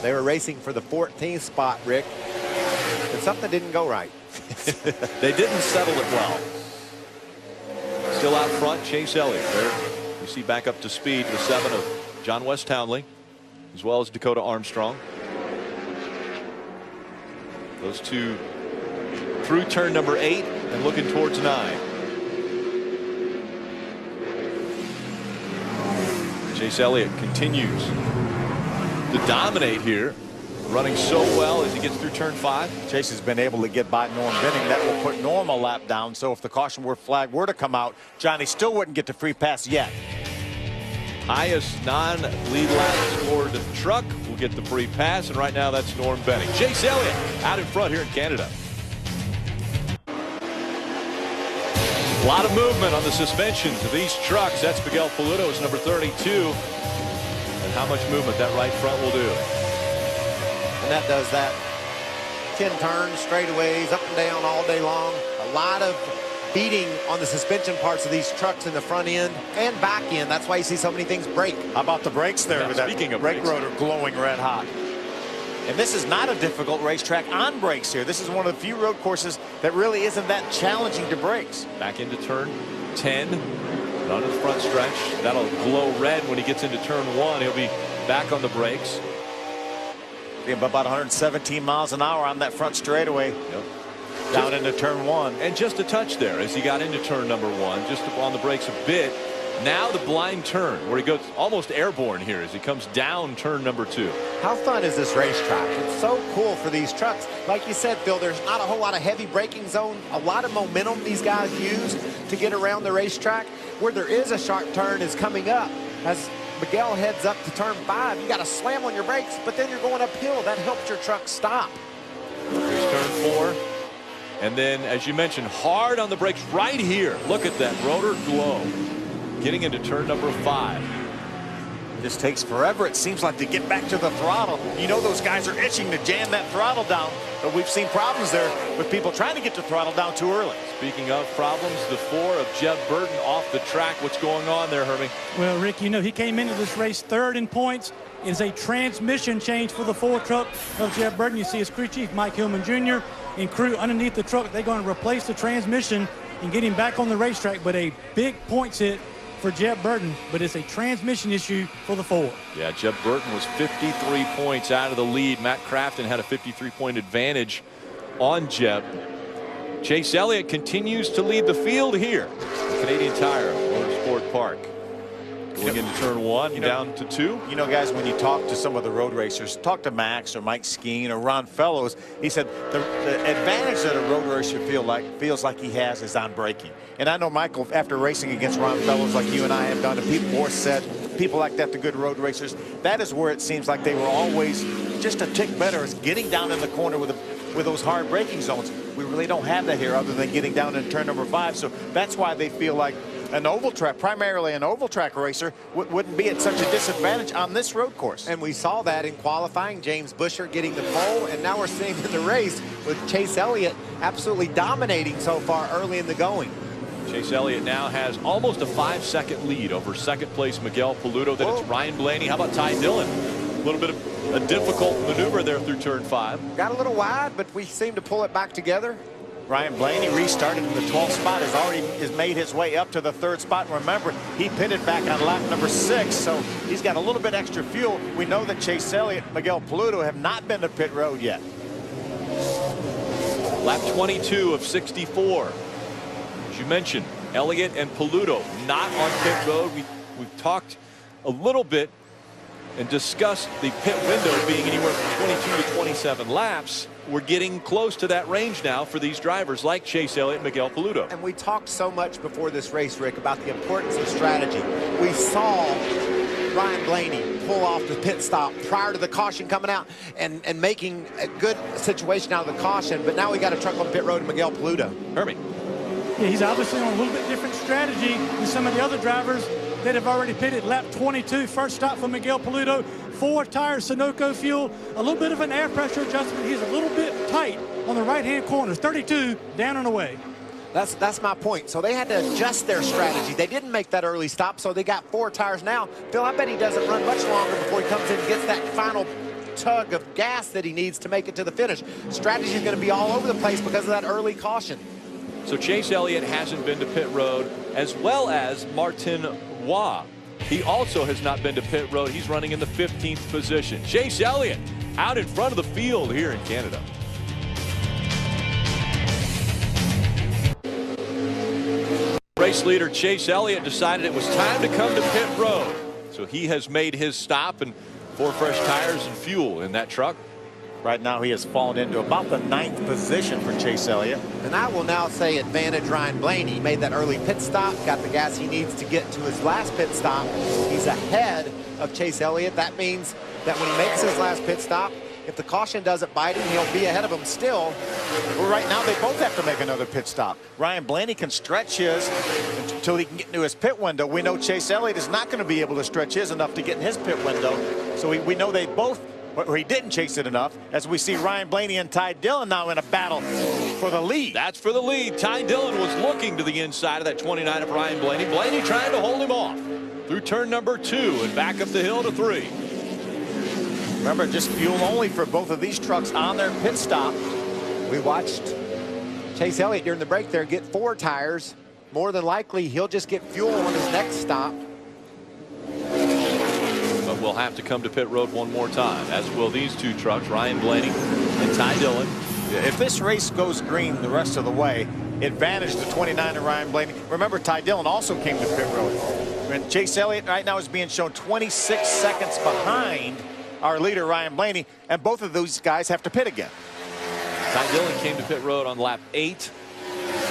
They were racing for the 14th spot, Rick. And something didn't go right. They didn't settle it well. Still out front, Chase Elliott. There you see back up to speed the 7 of John West Townley, as well as Dakota Armstrong. Those two through turn number 8 and looking towards 9. Chase Elliott continues to dominate here, running so well as he gets through turn 5. Chase has been able to get by Norm Benning. That will put Norm a lap down. So if the caution flag were to come out, Johnny still wouldn't get the free pass yet. Highest non-lead lap scored truck will get the free pass, and right now that's Norm Benning. Chase Elliott out in front here in Canada. A lot of movement on the suspensions of these trucks. That's Miguel Paludo's number 32. And how much movement that right front will do. And that does that. 10 turns, straightaways, up and down all day long. A lot of beating on the suspension parts of these trucks in the front end and back end. That's why you see so many things break. How about the brakes there? Yeah, with speaking that of brake brakes, rotor glowing red hot. And this is not a difficult racetrack on brakes here. This is one of the few road courses that really isn't that challenging to brakes. Back into turn 10. On his front stretch. That'll glow red when he gets into turn 1. He'll be back on the brakes. About 117 miles an hour on that front straightaway. Yep. Down into turn 1. And just a touch there as he got into turn number 1. Just on the brakes a bit. Now the blind turn where he goes almost airborne here as he comes down turn number 2. How fun is this racetrack? It's so cool for these trucks. Like you said, Phil, there's not a whole lot of heavy braking zone. A lot of momentum these guys use to get around the racetrack. Where there is a sharp turn is coming up. As Miguel heads up to turn 5, you got to slam on your brakes, but then you're going uphill. That helps your truck stop. Here's turn 4. And then, as you mentioned, hard on the brakes right here. Look at that rotor glow. Getting into turn number 5. This takes forever, it seems like, to get back to the throttle. You know those guys are itching to jam that throttle down, but we've seen problems there with people trying to get the throttle down too early. Speaking of problems, the 4 of Jeb Burton off the track. What's going on there, Hermie? Well, Rick, you know, he came into this race 3rd in points. Is a transmission change for the 4 truck of Jeb Burton. You see his crew chief, Mike Hillman Jr., and crew underneath the truck. They're going to replace the transmission and get him back on the racetrack, but a big points hit for Jeb Burton, but it's a transmission issue for the 4. Yeah, Jeb Burton was 53 points out of the lead. Matt Crafton had a 53-point advantage on Jeb. Chase Elliott continues to lead the field here at Canadian Tire Motorsport Park. Pulling into turn one, down to two. You know, guys, when you talk to some of the road racers, talk to Max or Mike Skeen or Ron Fellows, he said the advantage that a road racer feels like he has is on braking. And I know, Michael, after racing against Ron Fellows like you and I have done, and people more said, people like that, the good road racers, that is where it seems like they were always just a tick better, is getting down in the corner with those hard braking zones. We really don't have that here other than getting down in turn number 5. So that's why they feel like an oval track, primarily an oval track racer, wouldn't be at such a disadvantage on this road course. And we saw that in qualifying, James Busher getting the pole, and now we're seeing in the race with Chase Elliott absolutely dominating so far early in the going. Chase Elliott now has almost a 5-second lead over second place Miguel Paludo. Then it's Ryan Blaney. How about Ty Dillon? A little bit of a difficult maneuver there through turn 5. Got a little wide, but we seem to pull it back together. Ryan Blaney restarted in the 12th spot, has made his way up to the 3rd spot. And remember, he pitted back on lap number 6, so he's got a little bit extra fuel. We know that Chase Elliott, Miguel Paludo have not been to pit road yet. Lap 22 of 64. As you mentioned, Elliott and Paludo not on pit road. We've talked a little bit and discussed the pit window being anywhere from 22 to 27 laps. We're getting close to that range now for these drivers like Chase Elliott and Miguel Paludo. And we talked so much before this race, Rick, about the importance of strategy. We saw Ryan Blaney pull off the pit stop prior to the caution coming out and making a good situation out of the caution. But now we got a truck on pit road and Miguel Paludo. Hermie. Yeah, he's obviously on a little bit different strategy than some of the other drivers that have already pitted. Lap 22, first stop for Miguel Paludo. 4 tires, Sunoco fuel, a little bit of an air pressure adjustment. He's a little bit tight on the right-hand corner. 32 down and away. That's my point. So they had to adjust their strategy. They didn't make that early stop, so they got 4 tires now. Phil, I bet he doesn't run much longer before he comes in and gets that final tug of gas that he needs to make it to the finish. Strategy is going to be all over the place because of that early caution. So Chase Elliott hasn't been to pit road, as well as Martin Waugh. He also has not been to pit road. He's running in the 15th position. Chase Elliott out in front of the field here in Canada. Race leader Chase Elliott decided it was time to come to pit road. So he has made his stop and 4 fresh tires and fuel in that truck. Right now he has fallen into about the 9th position for Chase Elliott. And I will now say advantage Ryan Blaney. He made that early pit stop, got the gas he needs to get to his last pit stop. He's ahead of Chase Elliott. That means that when he makes his last pit stop, if the caution doesn't bite him, he'll be ahead of him still. Well, right now they both have to make another pit stop. Ryan Blaney can stretch his until he can get into his pit window. We know Chase Elliott is not going to be able to stretch his enough to get in his pit window. So we know they both, or he didn't chase it enough, as we see Ryan Blaney and Ty Dillon now in a battle for the lead. That's for the lead. Ty Dillon was looking to the inside of that 29 of Ryan Blaney. Blaney trying to hold him off through turn number 2 and back up the hill to 3. Remember, just fuel only for both of these trucks on their pit stop. We watched Chase Elliott during the break there get 4 tires. More than likely, he'll just get fuel on his next stop. But we'll have to come to pit road one more time, as will these 2 trucks, Ryan Blaney and Ty Dillon. If this race goes green the rest of the way, advantage the 29 of Ryan Blaney. Remember, Ty Dillon also came to pit road. And Chase Elliott right now is being shown 26 seconds behind our leader, Ryan Blaney, and both of those guys have to pit again. Ty Dillon came to pit road on lap 8.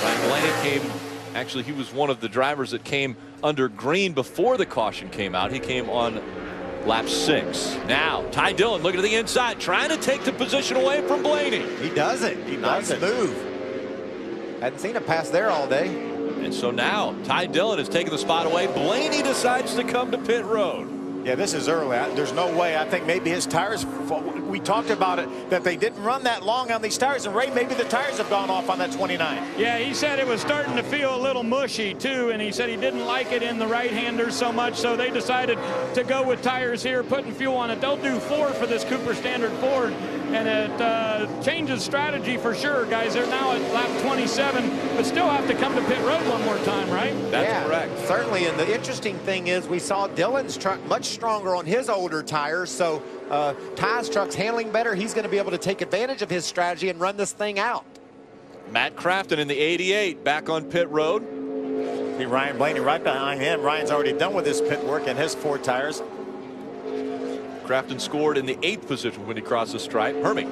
Ryan Blaney came, actually, he was one of the drivers that came under green before the caution came out. He came on lap 6. Now, Ty Dillon looking to the inside, trying to take the position away from Blaney. He does it. Nice move. Hadn't seen a pass there all day. And so now, Ty Dillon is taking the spot away. Blaney decides to come to pit road. Yeah, this is early. There's no way. I think maybe his tires, we talked about it, that they didn't run that long on these tires. And Ray, maybe the tires have gone off on that 29. Yeah, he said it was starting to feel a little mushy too, and he said he didn't like it in the right-handers so much, so they decided to go with tires here, putting fuel on it. They'll do 4 for this Cooper Standard Ford, and it changes strategy for sure, guys. They're now at lap 27, but still have to come to pit road one more time, right? That's correct. Certainly, and the interesting thing is we saw Dillon's truck much stronger on his older tires, so Ty's truck's handling better. He's going to be able to take advantage of his strategy and run this thing out. Matt Crafton in the 88 back on pit road. See Ryan Blaney right behind him. Ryan's already done with his pit work and his 4 tires. Crafton scored in the 8th position when he crossed the stripe. Hermie.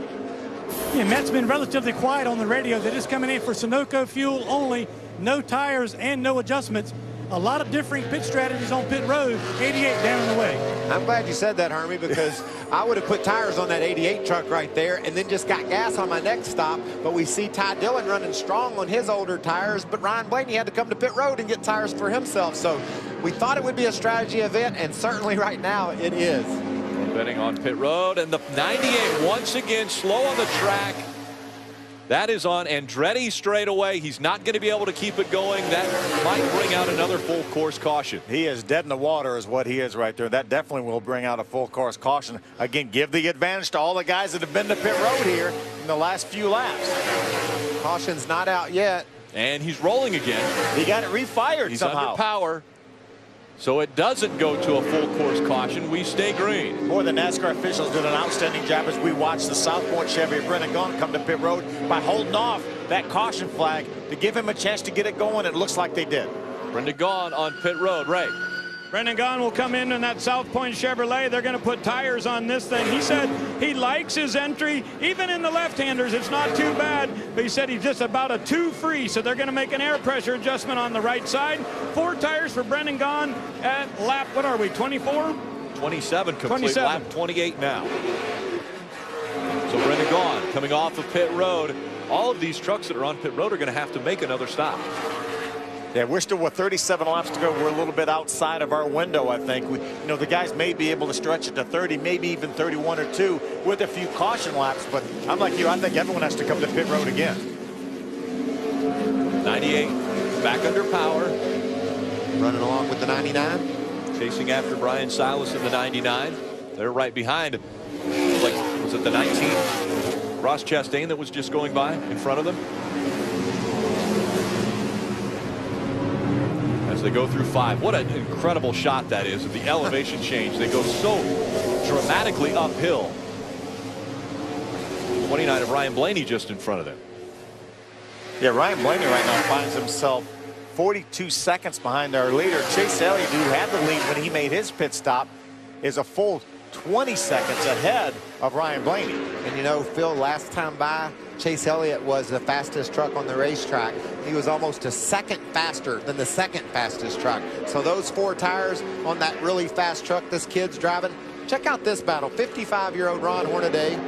Yeah, Matt's been relatively quiet on the radio. They're just coming in for Sunoco fuel only, no tires and no adjustments. A lot of differing pit strategies on pit road. 88 down and away. I'm glad you said that, Hermie, because I would have put tires on that 88 truck right there and then just got gas on my next stop. But we see Ty Dillon running strong on his older tires, but Ryan Blaney had to come to pit road and get tires for himself. So we thought it would be a strategy event, and certainly right now it is. Betting on pit road, and the 98 once again slow on the track. That is on Andretti straight away. He's not going to be able to keep it going. That might bring out another full course caution. He is dead in the water is what he is right there. That definitely will bring out a full course caution. Again, give the advantage to all the guys that have been to pit road here in the last few laps. Caution's not out yet. And he's rolling again. He got it refired He's somehow. under power. So it doesn't go to a full course caution. We stay green. Boy, the NASCAR officials did an outstanding job as we watched the South Point Chevy of Brendan Gaughan come to pit road by holding off that caution flag to give him a chance to get it going. It looks like they did. Brendan Gaughan on pit road. Ray. Brendan Gaughan will come in that South Point Chevrolet. They're going to put tires on this thing. He said he likes his entry. Even in the left-handers, it's not too bad. But he said he's just about a 2 free. So they're going to make an air pressure adjustment on the right side. 4 tires for Brendan Gaughan at lap, what are we, 24? 27 complete. 27. Lap 28 now. So Brendan Gaughan coming off of pit road. All of these trucks that are on pit road are going to have to make another stop. Yeah, we're still with 37 laps to go. We're a little bit outside of our window, I think. The guys may be able to stretch it to 30, maybe even 31 or 2 with a few caution laps. But I'm like you, I think everyone has to come to pit road again. 98 back under power. Running along with the 99. Chasing after Brian Silas in the 99. They're right behind. Was it the 19? Ross Chastain that was just going by in front of them. As they go through 5. What an incredible shot that is of the elevation change. They go so dramatically uphill. 29 of Ryan Blaney just in front of them. Yeah, Ryan Blaney right now finds himself 42 seconds behind our leader. Chase Elliott, who had the lead when he made his pit stop, is a full 20 seconds ahead of Ryan Blaney. And Phil, last time by, Chase Elliott was the fastest truck on the racetrack. He was almost a second faster than the second fastest truck. So those 4 tires on that really fast truck this kid's driving. Check out this battle. 55-year-old Ron Hornaday,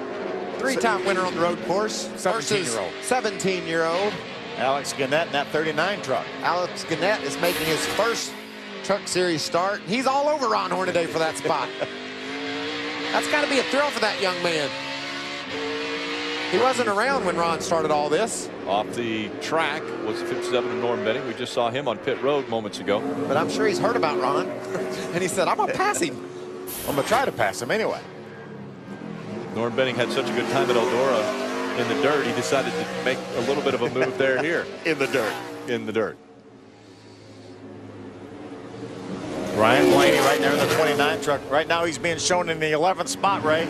3-time winner on the road course, versus 17-year-old Alex Gannett in that 39 truck. Alex Gannett is making his first Truck Series start. He's all over Ron Hornaday for that spot. That's got to be a thrill for that young man. He wasn't around when Ron started all this. Off the track was 57 of Norm Benning. We just saw him on pit road moments ago. But I'm sure he's heard about Ron. And he said, I'm going to pass him. I'm going to try to pass him anyway. Norm Benning had such a good time at Eldora in the dirt. He decided to make a little bit of a move there here. In the dirt. In the dirt. Ryan Blaney right there in the 29 truck. Right now he's being shown in the 11th spot, Ray.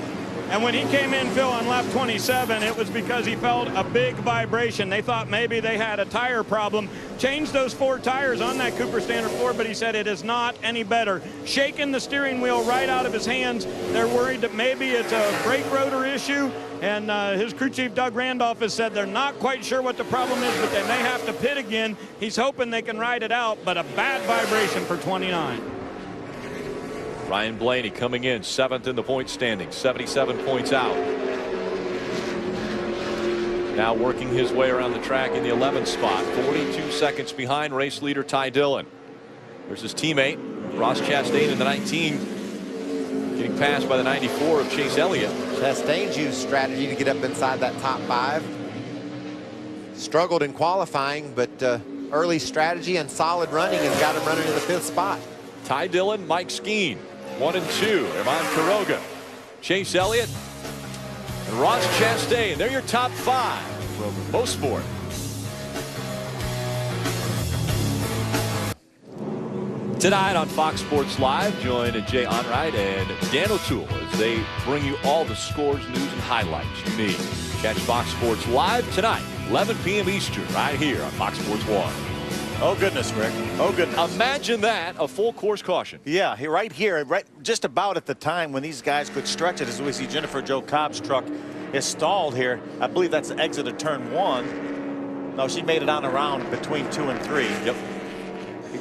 And when he came in, Phil, on lap 27, it was because he felt a big vibration. They thought maybe they had a tire problem. Changed those 4 tires on that Cooper Standard 4, but he said it is not any better. Shaking the steering wheel right out of his hands. They're worried that maybe it's a brake rotor issue. And his crew chief, Doug Randolph, has said they're not quite sure what the problem is, but they may have to pit again. He's hoping they can ride it out, but a bad vibration for 29. Ryan Blaney coming in 7th in the point standing, 77 points out. Now working his way around the track in the 11th spot, 42 seconds behind race leader Ty Dillon. There's his teammate Ross Chastain in the 19, getting passed by the 94 of Chase Elliott. Chastain's used strategy to get up inside that top 5. Struggled in qualifying, but early strategy and solid running has got him running in the 5th spot. Ty Dillon, Mike Skeen, 1 and 2. Herman Quiroga, Chase Elliott, and Ross Chastain. They're your top 5 from Mosport. Tonight on Fox Sports Live, join Jay Onrait and Dan O'Toole as they bring you all the scores, news, and highlights you need. Catch Fox Sports Live tonight, 11 p.m. Eastern, right here on Fox Sports 1. Oh, goodness, Rick. Oh, goodness. Imagine that, a full course caution. Yeah, right here, right just about at the time when these guys could stretch it, as we see Jennifer Jo Cobb's truck is stalled here. I believe that's the exit of turn 1. No, she made it on around between 2 and 3. Yep.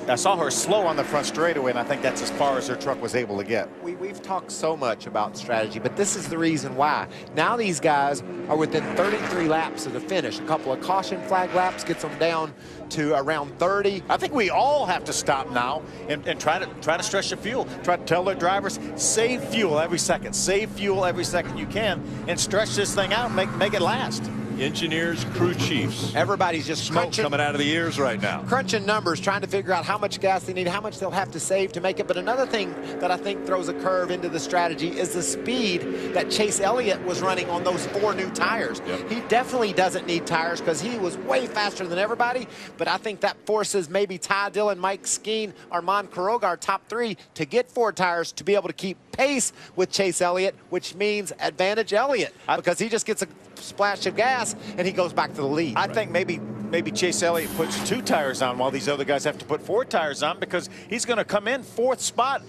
I saw her slow on the front straightaway, and I think that's as far as her truck was able to get. We've talked so much about strategy, but this is the reason why. Now these guys are within 33 laps of the finish. A couple of caution flag laps gets them down to around 30. I think we all have to stop now and try to stretch the fuel. Try to tell their drivers, save fuel every second. Save fuel every second you can, and stretch this thing out and make it last. Engineers, crew chiefs. Everybody's just Smoke coming out of the ears right now. Crunching numbers, trying to figure out how much gas they need, how much they'll have to save to make it. But another thing that I think throws a curve into the strategy is the speed that Chase Elliott was running on those 4 new tires. Yep. He definitely doesn't need tires because he was way faster than everybody. But I think that forces maybe Ty Dillon, Mike Skeen, Armand Quiroga, our top 3, to get 4 tires to be able to keep pace with Chase Elliott, which means advantage Elliott because he just gets a splash of gas and he goes back to the lead. I think maybe Chase Elliott puts 2 tires on while these other guys have to put 4 tires on, because he's going to come in 4th spot.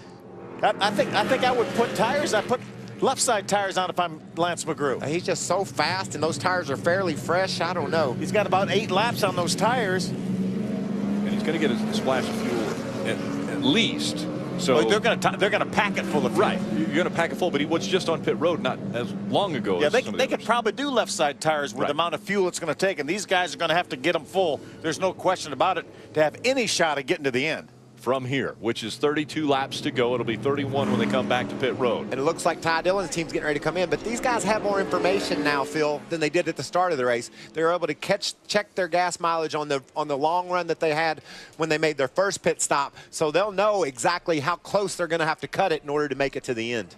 I think I would put tires. I put left side tires on if I'm Lance McGrew. He's just so fast, and those tires are fairly fresh. I don't know. He's got about 8 laps on those tires. And he's going to get a splash of fuel at least. So they're going to pack it full of fuel. Right, you're going to pack it full, but he was just on pit road not as long ago. Yeah, as they could probably do left side tires with the amount of fuel it's going to take, and these guys are going to have to get them full. There's no question about it to have any shot at getting to the end. From here, which is 32 laps to go. It'll be 31 when they come back to pit road. And it looks like Ty Dillon's team's getting ready to come in, but these guys have more information now, Phil, than they did at the start of the race. They're able to check their gas mileage on the long run that they had when they made their first pit stop, so they'll know exactly how close they're going to have to cut it in order to make it to the end.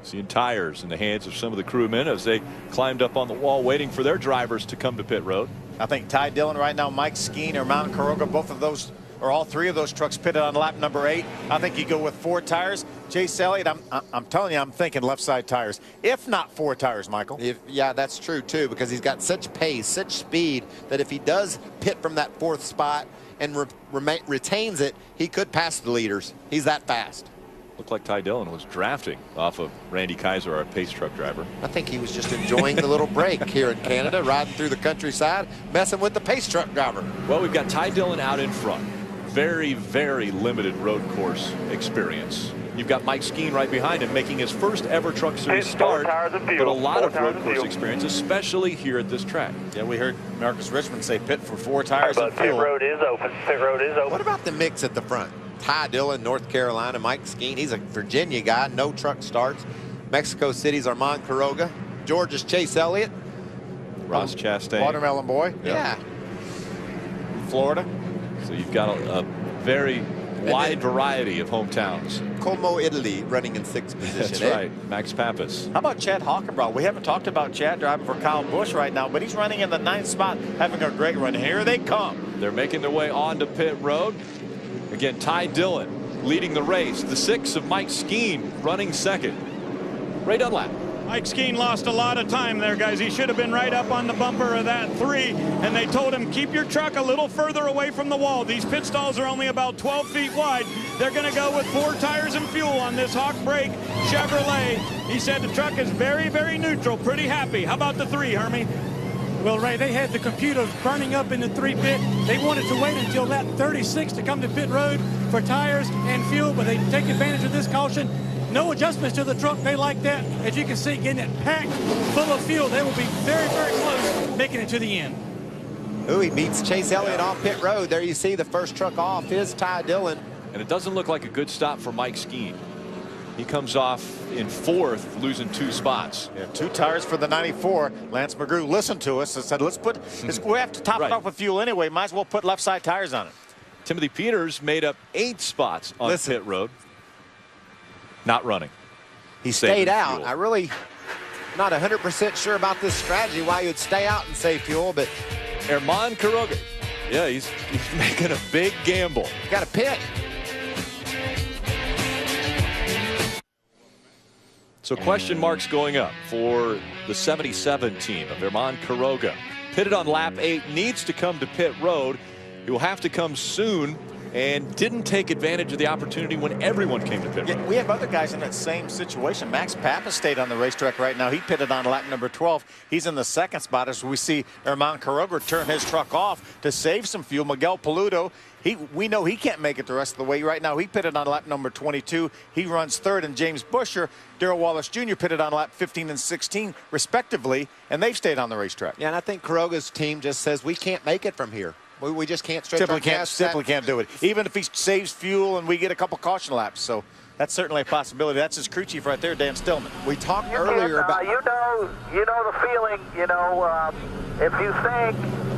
Seeing tires in the hands of some of the crewmen as they climbed up on the wall waiting for their drivers to come to pit road. I think Ty Dillon right now, Mike Skeen or Mount Quiroga, both of those, or all 3 of those trucks pitted on lap number 8. I think you go with 4 tires. Chase Elliott, I'm telling you, I'm thinking left side tires, if not 4 tires, Michael. Yeah, that's true too, because he's got such pace, such speed, that if he does pit from that 4th spot and retains it, he could pass the leaders. He's that fast. Looked like Ty Dillon was drafting off of Randy Kaiser, our pace truck driver. I think he was just enjoying the little break here in Canada, riding through the countryside, messing with the pace truck driver. Well, we've got Ty Dillon out in front. Very, very limited road course experience. You've got Mike Skeen right behind him, making his first ever Truck Series start, but a lot of road course experience, especially here at this track. Yeah, we heard Marcus Richmond say pit for 4 tires and fuel. Pit road is open. Pit road is open. What about the mix at the front? Ty Dillon, North Carolina, Mike Skeen, he's a Virginia guy, no truck starts. Mexico City's Armand Quiroga, Georgia's Chase Elliott. Ross Chastain. Watermelon Boy. Yeah. Florida. So you've got a very wide variety of hometowns. Como, Italy, running in 6th position. That's right, Max Pappas. How about Chad Hockenbrough? We haven't talked about Chad driving for Kyle Busch right now, but he's running in the 9th spot, having a great run. Here they come. They're making their way onto pit road. Again, Ty Dillon leading the race. The 6 of Mike Skeen running 2nd. Ray Dunlap. Mike Skeen lost a lot of time there, guys. He should have been right up on the bumper of that 3, and they told him, keep your truck a little further away from the wall. These pit stalls are only about 12 feet wide. They're going to go with 4 tires and fuel on this Hawk Brake Chevrolet. He said the truck is very, very neutral, pretty happy. How about the 3, Hermie? Well, Ray, they had the computer burning up in the 3 pit. They wanted to wait until lap 36 to come to pit road for tires and fuel, but they take advantage of this caution. No adjustments to the truck. They like that. As you can see, getting it packed full of fuel. They will be very, very close making it to the end. Ooh, he beats Chase Elliott on pit road. There you see the first truck off is Ty Dillon. And it doesn't look like a good stop for Mike Skeen. He comes off in 4th, losing 2 spots. Yeah, 2 tires for the 94. Lance McGrew listened to us and said, let's put this, we have to top it off with fuel anyway. Might as well put left side tires on it. Timothy Peters made up 8 spots on pit road. Not running. He stayed out. I really not 100% sure about this strategy, why you'd stay out and save fuel, but Armand Quiroga, yeah, he's making a big gamble. You got to pit. So question marks going up for the 77 team of Armand Quiroga. Pitted on lap 8, needs to come to pit road. He will have to come soon and didn't take advantage of the opportunity when everyone came to pit. Yeah, we have other guys in that same situation. Max Pappas stayed on the racetrack right now. He pitted on lap number 12. He's in the second spot as we see Herman Quiroga turn his truck off to save some fuel. Miguel Paludo, we know he can't make it the rest of the way. Right now, he pitted on lap number 22. He runs third, and James Busher, Darrell Wallace Jr. pitted on lap 15 and 16, respectively, and they've stayed on the racetrack. Yeah, and I think Quiroga's team just says we can't make it from here. We just can't stretch our gas. Simply can't do it. Even if he saves fuel and we get a couple caution laps. So that's certainly a possibility. That's his crew chief right there, Dan Stillman. We talked earlier about... you know the feeling,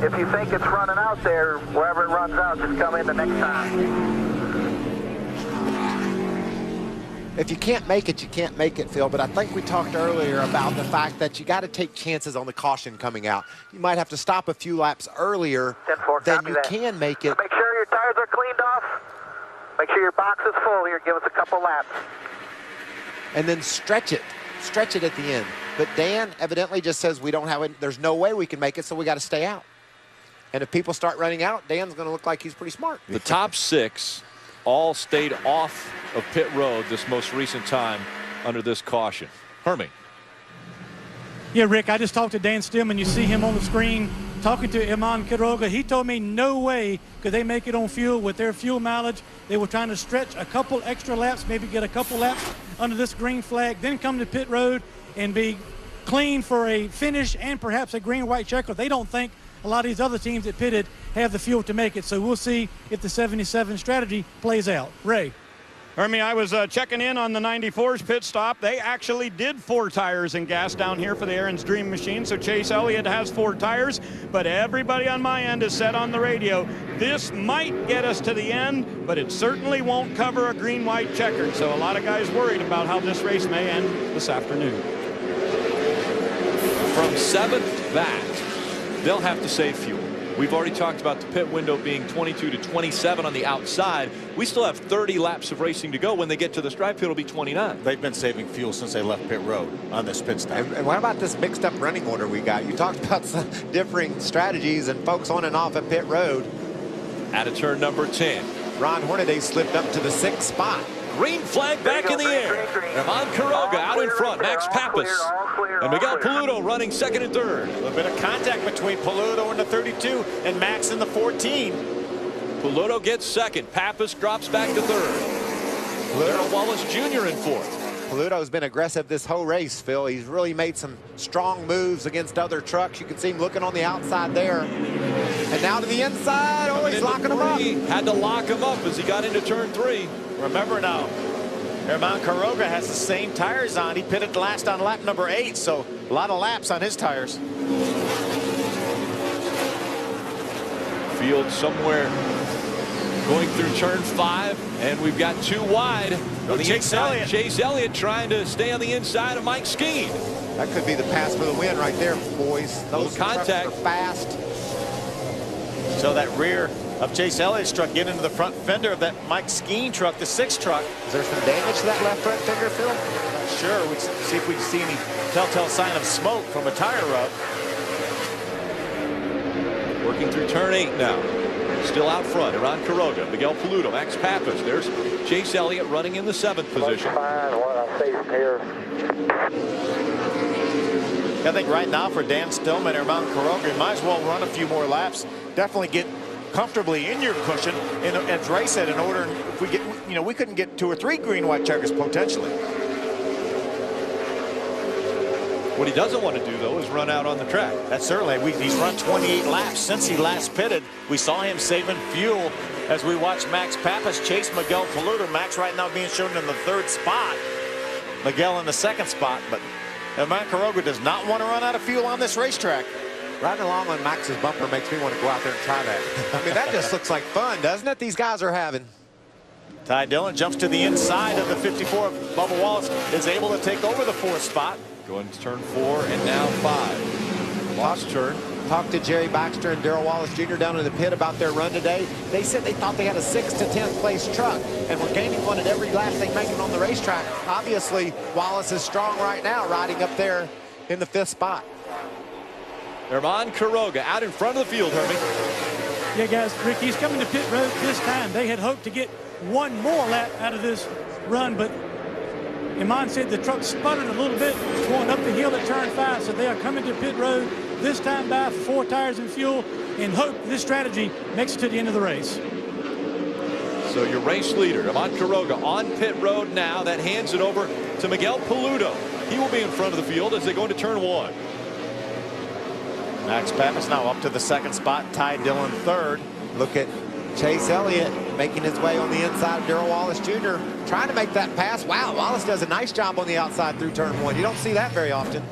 if you think it's running out there, wherever it runs out, just come in the next time. If you can't make it, you can't make it, Phil. But I think we talked earlier about the fact that you got to take chances on the caution coming out. You might have to stop a few laps earlier than you can make it. Make sure your tires are cleaned off. Make sure your box is full here. Give us a couple laps. And then stretch it. Stretch it at the end. But Dan evidently just says we don't have it. There's no way we can make it, so we got to stay out. And if people start running out, Dan's going to look like he's pretty smart. The top 6 all stayed off of pit road this most recent time under this caution. Hermie. Yeah, Rick, I just talked to Dan Stillman. You see him on the screen talking to Herman Quiroga. He told me no way could they make it on fuel with their fuel mileage. They were trying to stretch a couple extra laps, maybe get a couple laps under this green flag, then come to pit road and be clean for a finish and perhaps a green-white checker. They don't think a lot of these other teams that pitted have the fuel to make it. So we'll see if the 77 strategy plays out. Ray. Hermie, I was checking in on the 94's pit stop. They actually did 4 tires and gas down here for the Aaron's Dream Machine. So Chase Elliott has 4 tires, but everybody on my end has said on the radio, this might get us to the end, but it certainly won't cover a green-white checkered. So a lot of guys worried about how this race may end this afternoon. From 7th back, they'll have to save fuel. We've already talked about the pit window being 22 to 27 on the outside. We still have 30 laps of racing to go. When they get to the stripe field, it'll be 29. They've been saving fuel since they left pit road on this pit stop. And what about this mixed up running order we got? You talked about some differing strategies and folks on and off at pit road. Out of turn number 10. Ron Hornaday slipped up to the 6th spot. Green flag back in the air. Herman Quiroga out in front. Max Pappas and Miguel Paludo running second and third. A little bit of contact between Paludo in the 32 and Max in the 14. Paludo gets second. Pappas drops back to third. Darrell Wallace Jr. in fourth. Paludo's been aggressive this whole race, Phil. He's really made some strong moves against other trucks. You can see him looking on the outside there. And now to the inside. Oh, he's locking him up. Had to lock him up as he got into turn 3. Remember now, Herman Quiroga has the same tires on. He pitted last on lap number 8, so a lot of laps on his tires. Field somewhere going through turn 5, and we've got 2 wide. On the Chase inside, Elliott. Chase Elliott trying to stay on the inside of Mike Skeen. That could be the pass for the win right there, boys. Those contact. trucks are fast. So that rear of Chase Elliott's truck get into the front fender of that Mike Skeen truck, the 6th truck. Is there some damage to that left front fender, Phil? Not sure. We'd see if we can see any telltale sign of smoke from a tire rub. Working through turn 8 now. Still out front, Herman Quiroga, Miguel Paludo, Max Pappas. There's Chase Elliott running in the 7th position. I think right now for Dan Stillman, Herman Quiroga, might as well run a few more laps. Definitely get comfortably in your cushion, and as Ray said, in order if we get, we couldn't get 2 or 3 green-white checkers potentially. What he doesn't want to do, though, is run out on the track. That's certainly. He's run 28 laps since he last pitted. We saw him saving fuel as we watched Max Pappas chase Miguel Paludo. Max right now being shown in the 3rd spot. Miguel in the 2nd spot, but Herman Quiroga does not want to run out of fuel on this racetrack. Riding along on Max's bumper makes me want to go out there and try that. I mean, that just looks like fun, doesn't it? These guys are having. Ty Dillon jumps to the inside of the 54. Bubba Wallace is able to take over the 4th spot. Going to turn 4 and now 5. Lost turn. Talked to Jerry Baxter and Darrell Wallace Jr. down in the pit about their run today. They said they thought they had a 6th to 10th place truck and were gaining one at every lap they make it on the racetrack. Obviously, Wallace is strong right now, riding up there in the 5th spot. Herman Quiroga out in front of the field, Hermie. Yeah, guys, Rick, he's coming to pit road this time. They had hoped to get one more lap out of this run, but Iman said the truck sputtered a little bit going up the hill at turn 5, so they are coming to pit road this time by 4 tires and fuel and hope this strategy makes it to the end of the race. So your race leader, Iman Quiroga, on pit road now. That hands it over to Miguel Paludo. He will be in front of the field as they go into turn 1. Max Pappas now up to the 2nd spot. Ty Dillon 3rd. Look at Chase Elliott making his way on the inside of Darrell Wallace Jr. trying to make that pass. Wow, Wallace does a nice job on the outside through turn 1. You don't see that very often.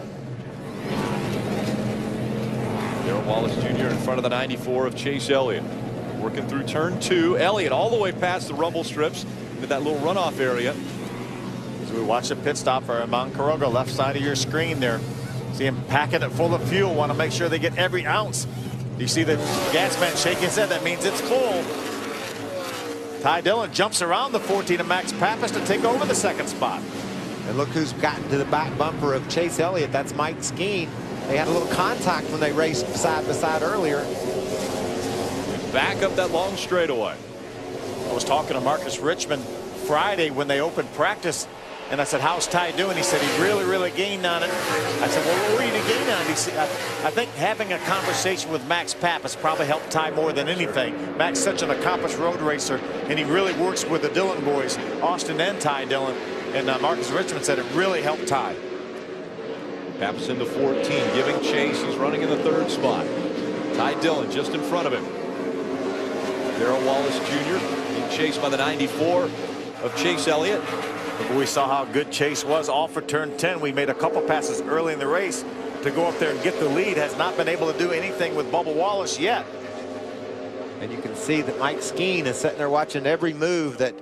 Darrell Wallace Jr. in front of the 94 of Chase Elliott. Working through turn 2. Elliott all the way past the rumble strips into that little runoff area. As we watch the pit stop for Iman Quiroga, left side of your screen there. See him packing it full of fuel. Want to make sure they get every ounce. You see the gas man shaking his head. That means it's full. Ty Dillon jumps around the 14 of Max Pappas to take over the 2nd spot. And look who's gotten to the back bumper of Chase Elliott. That's Mike Skeen. They had a little contact when they raced side by side earlier. Back up that long straightaway. I was talking to Marcus Richmond Friday when they opened practice, and I said, how's Ty doing? He said he really gained on it. I said, well, what were you to gain on it? He said, I think having a conversation with Max Pappas probably helped Ty more than anything. Max is such an accomplished road racer, and he really works with the Dillon boys, Austin and Ty Dillon. And Marcus Richmond said it really helped Ty. Pappas into 14, giving chase. He's running in the 3rd spot. Ty Dillon just in front of him. Darrell Wallace Jr. being chased by the 94 of Chase Elliott. We saw how good Chase was all for turn 10. We made a couple passes early in the race to go up there and get the lead. Has not been able to do anything with Bubba Wallace yet. And you can see that Mike Skeen is sitting there watching every move that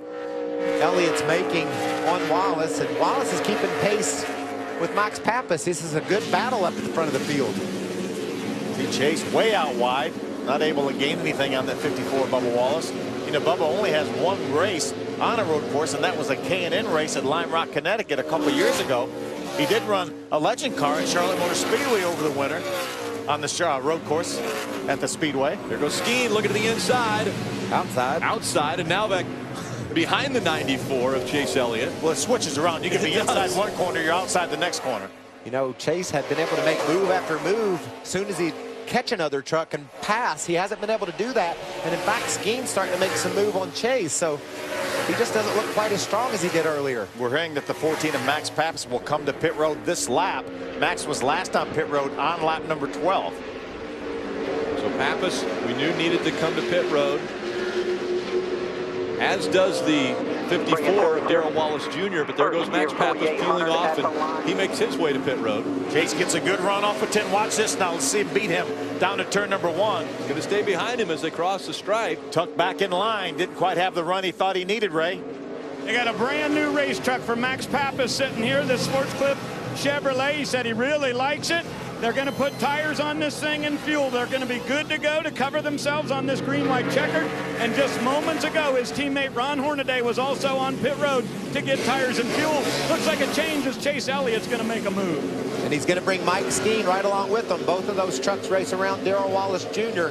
Elliott's making on Wallace, and Wallace is keeping pace with Max Pappas. This is a good battle up at the front of the field. See Chase way out wide, not able to gain anything on that 54 Bubba Wallace. You know, Bubba only has 1 race on a road course, and that was a K&N race at Lime Rock, Connecticut a couple years ago. He did run a legend car at Charlotte Motor Speedway over the winter on the road course at the Speedway. There goes Skeen looking to the inside. Outside, and now back behind the 94 of Chase Elliott. Well, it switches around. You can be inside one corner, you're outside the next corner. You know, Chase had been able to make move after move as soon as he catch another truck and pass. He hasn't been able to do that, and in fact Skeen's starting to make some move on Chase, so he just doesn't look quite as strong as he did earlier. We're hearing that the 14 of Max Pappas will come to pit road this lap. Max was last on pit road on lap number 12. So Pappas, we knew, needed to come to pit road, as does the 54 of Darrell Wallace Jr., but there goes Max Pappas peeling off, and he makes his way to pit road. Chase gets a good run off of 10. Watch this now. Let's see him beat him down to turn number 1. Going to stay behind him as they cross the stripe. Tucked back in line. Didn't quite have the run he thought he needed, Ray. They got a brand new race truck for Max Pappas sitting here, this Sports Clip Chevrolet. He said he really likes it. They're going to put tires on this thing and fuel. They're going to be good to go to cover themselves on this green-white checkered. And just moments ago, his teammate Ron Hornaday was also on pit road to get tires and fuel. Looks like a change as Chase Elliott's going to make a move. And he's going to bring Mike Skeen right along with them. Both of those trucks race around Darrell Wallace Jr.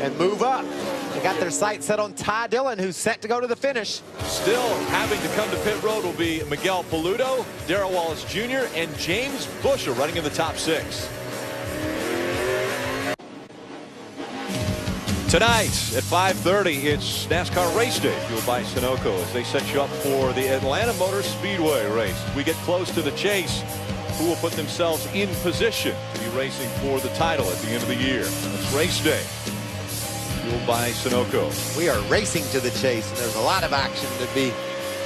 and move up. They got their sights set on Ty Dillon, who's set to go to the finish. Still having to come to pit road will be Miguel Paludo, Darrell Wallace Jr., and James Busher running in the top 6. Tonight at 5:30, it's NASCAR Race Day, fueled by Sunoco, as they set you up for the Atlanta Motor Speedway race. We get close to the chase. Who will put themselves in position to be racing for the title at the end of the year? It's Race Day, fueled by Sunoco. We are racing to the chase, and there's a lot of action to be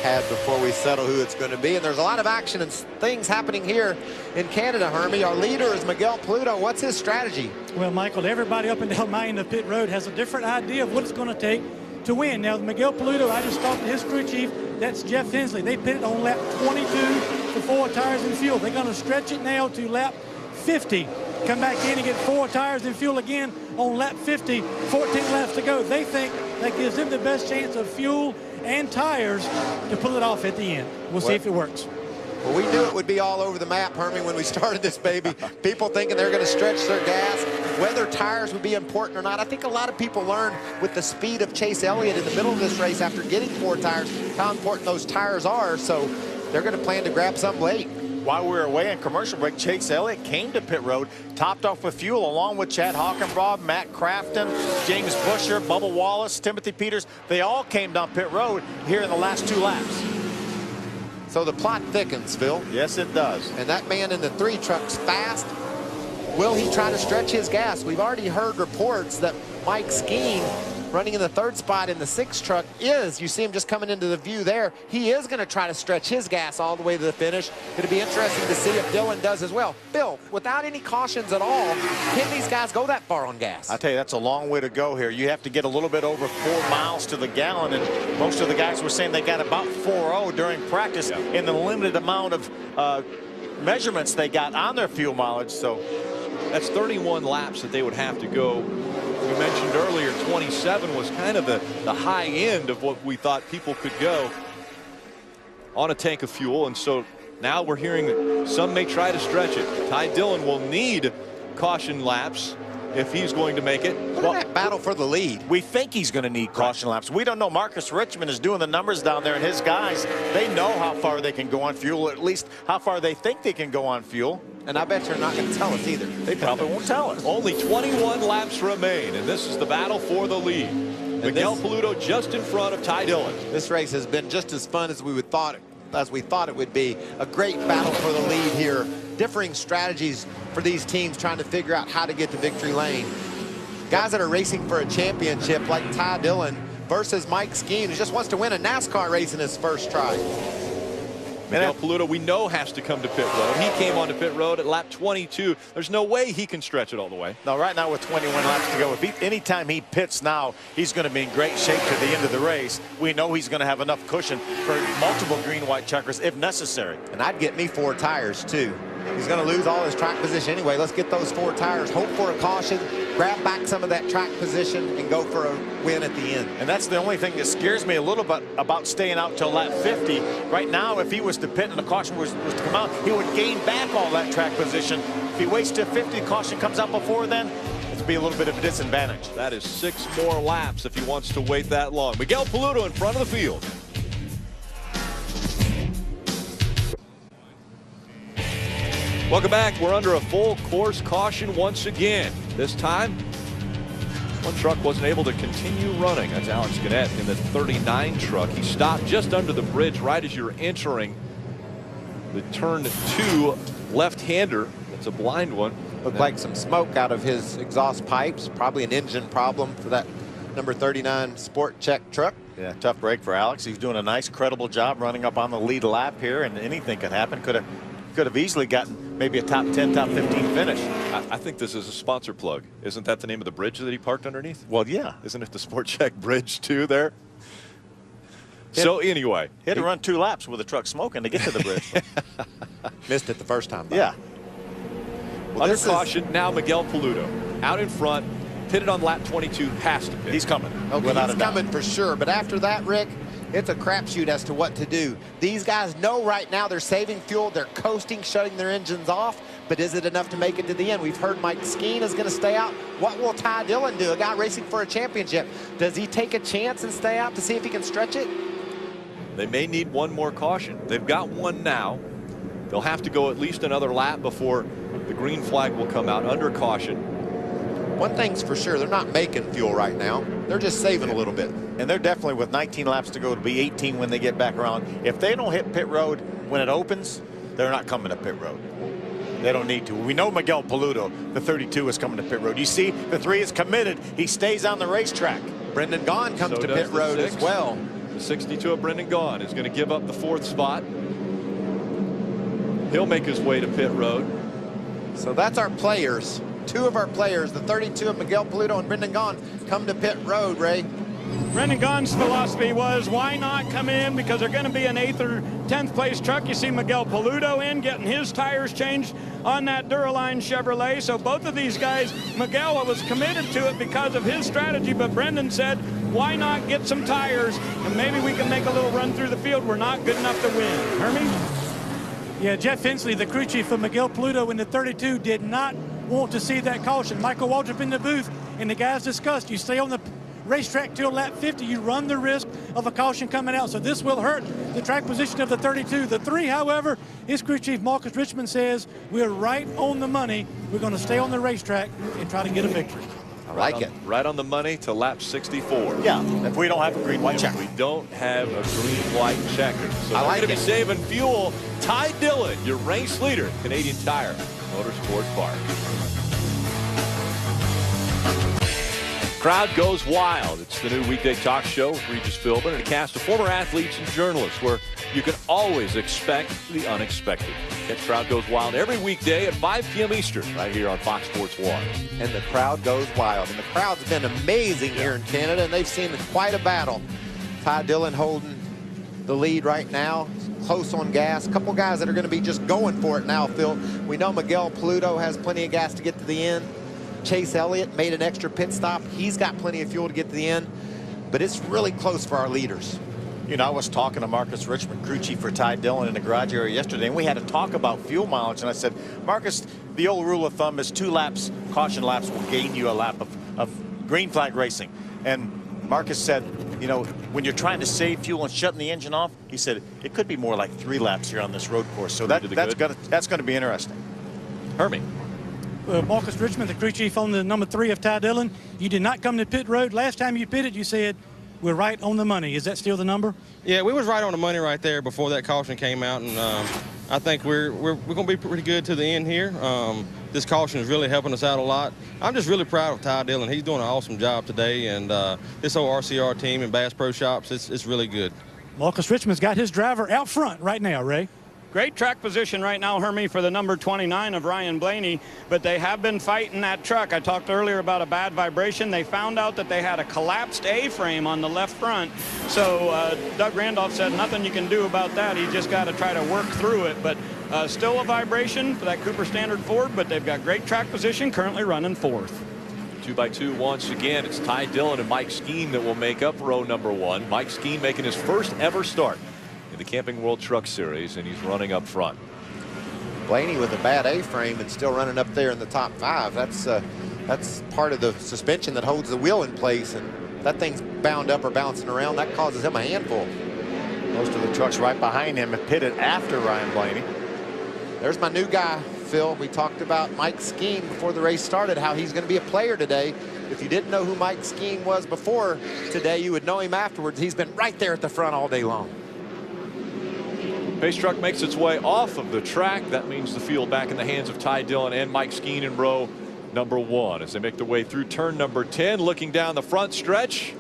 had before we settle who it's going to be. And there's a lot of action and things happening here in Canada, Hermie. Our leader is Miguel Paludo. What's his strategy? Well, Michael, everybody up and down my end of pit road has a different idea of what it's going to take to win. Now, Miguel Paludo, I just talked to his crew chief. That's Jeff Hensley. They pitted on lap 22 for 4 tires and fuel. They're going to stretch it now to lap 50. Come back in and get 4 tires and fuel again on lap 50. 14 laps to go. They think that gives them the best chance of fuel and tires to pull it off at the end. We'll see if it works. Well, we knew it would be all over the map, Hermie, when we started this baby. People thinking they're going to stretch their gas, whether tires would be important or not. I think a lot of people learned with the speed of Chase Elliott in the middle of this race after getting 4 tires how important those tires are. So they're going to plan to grab some late. While we were away in commercial break, Chase Elliott came to pit road, topped off with fuel, along with Chad Hockenbaugh, Matt Crafton, James Busher, Bubba Wallace, Timothy Peters. They all came down pit road here in the last 2 laps. So the plot thickens, Phil. Yes, it does. And that man in the 3 truck's fast. Will he try to stretch his gas? We've already heard reports that Mike Skeen, running in the 3rd spot in the 6 truck, you see him just coming into the view there. He is going to try to stretch his gas all the way to the finish. It'll be interesting to see if Dillon does as well. Phil, without any cautions at all, can these guys go that far on gas? I tell you, that's a long way to go here. You have to get a little bit over 4 miles to the gallon, and most of the guys were saying they got about 4.0 during practice in the limited amount of measurements they got on their fuel mileage. So that's 31 laps that they would have to go. We mentioned earlier 27 was kind of the high end of what we thought people could go on a tank of fuel, and so now we're hearing that some may try to stretch it. Ty Dillon will need caution laps if he's going to make it. Well, that battle for the lead. We think he's going to need caution laps. We don't know. Marcus Richmond is doing the numbers down there, and his guys, they know how far they can go on fuel, or at least how far they think they can go on fuel. And I bet you're not going to tell us either. They probably won't tell us. Only 21 laps remain, and this is the battle for the lead. Miguel Paludo just in front of Ty Dillon. This race has been just as fun as we thought it would be. A great battle for the lead here. Differing strategies for these teams trying to figure out how to get to victory lane. Guys that are racing for a championship like Ty Dillon versus Mike Skeen, who just wants to win a NASCAR race in his first try. Miguel Paludo, we know, has to come to pit road. He came onto pit road at lap 22. There's no way he can stretch it all the way. No, right now with 21 laps to go, anytime he pits now, he's going to be in great shape to the end of the race. We know he's going to have enough cushion for multiple green-white checkers if necessary. And I'd get me 4 tires, too. He's going to lose all his track position anyway. Let's get those 4 tires, hope for a caution, grab back some of that track position, and go for a win at the end. And that's the only thing that scares me a little bit about staying out till lap 50. Right now, if he was to pit and the caution was to come out, he would gain back all that track position. If he waits till 50, caution comes out before then, it would be a little bit of a disadvantage. That is 6 more laps if he wants to wait that long. Miguel Paludo in front of the field. Welcome back. We're under a full course caution once again. This time, one truck wasn't able to continue running. That's Alex Gannett in the 39 truck. He stopped just under the bridge right as you're entering the turn 2 left-hander. It's a blind one. Looked like some smoke out of his exhaust pipes. Probably an engine problem for that number 39 Sport Check truck. Yeah, tough break for Alex. He's doing a nice, credible job running up on the lead lap here, and anything could happen. Could have easily gotten maybe a top 10, top 15 finish. I think this is a sponsor plug. Isn't that the name of the bridge that he parked underneath? Well, yeah. Isn't it the Sport Check Bridge too there? So anyway. He had to run 2 laps with the truck smoking to get to the bridge. Missed it the first time, though. Yeah. Well, Under caution, now Miguel Paludo. Out in front, pitted on lap 22, has to pit. He's coming. Okay, he's coming for sure. But after that, Rick, it's a crapshoot as to what to do. These guys know right now they're saving fuel. They're coasting, shutting their engines off. But is it enough to make it to the end? We've heard Mike Skeen is going to stay out. What will Ty Dillon do? A guy racing for a championship. Does he take a chance and stay out to see if he can stretch it? They may need one more caution. They've got one now. They'll have to go at least another lap before the green flag will come out under caution. One thing's for sure, they're not making fuel right now. They're just saving a little bit. And they're definitely, with 19 laps to go, to be 18 when they get back around. If they don't hit pit road when it opens, they're not coming to pit road. They don't need to. We know Miguel Paludo, the 32, is coming to pit road. You see, the 3 is committed. He stays on the racetrack. Brendan Gaughan comes to pit road as well. The 62 of Brendan Gaughan is going to give up the 4th spot. He'll make his way to pit road. So that's our players. 2 of our players, the 32 of Miguel Paludo and Brendan Gaughan, come to pit road, Ray. Brendan Gaughan's philosophy was, why not come in, because they're going to be an 8th or 10th place truck. You see Miguel Paludo in, getting his tires changed on that Duraline Chevrolet. So both of these guys, Miguel was committed to it because of his strategy, but Brendan said, why not get some tires, and maybe we can make a little run through the field. We're not good enough to win. Hermie? Yeah, Jeff Hensley, the crew chief for Miguel Paludo in the 32, did not want to see that caution. Michael Waltrip in the booth, and the guys discussed, you stay on the racetrack till lap 50, you run the risk of a caution coming out. So this will hurt the track position of the 32. The 3, however, his crew chief Marcus Richmond says, we're right on the money. We're going to stay on the racetrack and try to get a victory. I like it. Right on the money to lap 64. Yeah, if we don't have a green, white check. We don't have a green, white checker. So I we're like going to be it. saving fuel. Ty Dillon, your race leader, Canadian Tire Motorsport Park. Crowd goes wild. It's the new weekday talk show with Regis Philbin and a cast of former athletes and journalists where you can always expect the unexpected. Catch Crowd Goes Wild every weekday at 5 p.m. Eastern right here on Fox Sports 1. And the crowd goes wild. And the crowd's been amazing here in Canada, and they've seen quite a battle. Ty Dillon holding the lead right now, close on gas. A couple guys that are going to be just going for it now, Phil. We know Miguel Paludo has plenty of gas to get to the end. Chase Elliott made an extra pit stop. He's got plenty of fuel to get to the end, but it's really close for our leaders. You know, I was talking to Marcus Richmond, crew chief for Ty Dillon in the garage area yesterday, and we had to talk about fuel mileage. And I said, Marcus, the old rule of thumb is 2 laps, caution laps will gain you a lap of green flag racing. And Marcus said, you know, when you're trying to save fuel and shutting the engine off, he said, it could be more like 3 laps here on this road course. So that's going to be interesting. Hermie. Marcus Richmond, the crew chief on the number 3 of Ty Dillon. You did not come to pit road. Last time you pitted, you said, we're right on the money. Is that still the number? Yeah, we was right on the money right there before that caution came out, and I think we're going to be pretty good to the end here. This caution is really helping us out a lot. I'm just really proud of Ty Dillon. He's doing an awesome job today, and this whole RCR team and Bass Pro Shops, it's really good. Marcus Richmond's got his driver out front right now, Ray. Great track position right now, Hermie, for the number 29 of Ryan Blaney, but they have been fighting that truck. I talked earlier about a bad vibration. They found out that they had a collapsed A-frame on the left front, so Doug Randolph said nothing you can do about that. He just got to try to work through it, but still a vibration for that Cooper Standard Ford, but they've got great track position, currently running 4th. 2x2 once again. It's Ty Dillon and Mike Skeen that will make up row number 1. Mike Skeen making his first ever start in the Camping World Truck Series, and he's running up front. Blaney with a bad A-frame and still running up there in the top 5. That's part of the suspension that holds the wheel in place, and that thing's bound up or bouncing around. That causes him a handful. Most of the trucks right behind him have pitted after Ryan Blaney. There's my new guy, Phil. We talked about Mike Skeen before the race started, how he's going to be a player today. If you didn't know who Mike Skeen was before today, you would know him afterwards. He's been right there at the front all day long. Pace truck makes its way off of the track. That means the field back in the hands of Ty Dillon and Mike Skeen in row number 1 as they make their way through turn number 10. Looking down the front stretch.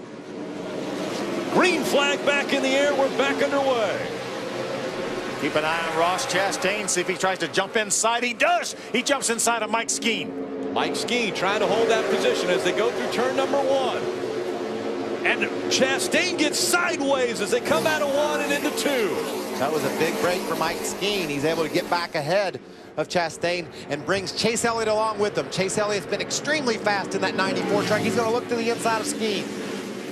Green flag back in the air. We're back underway. Keep an eye on Ross Chastain, see if he tries to jump inside. He does. He jumps inside of Mike Skeen. Mike Skeen trying to hold that position as they go through turn number 1. And Chastain gets sideways as they come out of 1 and into 2. That was a big break for Mike Skeen. He's able to get back ahead of Chastain and brings Chase Elliott along with him. Chase Elliott's been extremely fast in that 94 truck. He's going to look to the inside of Skeen.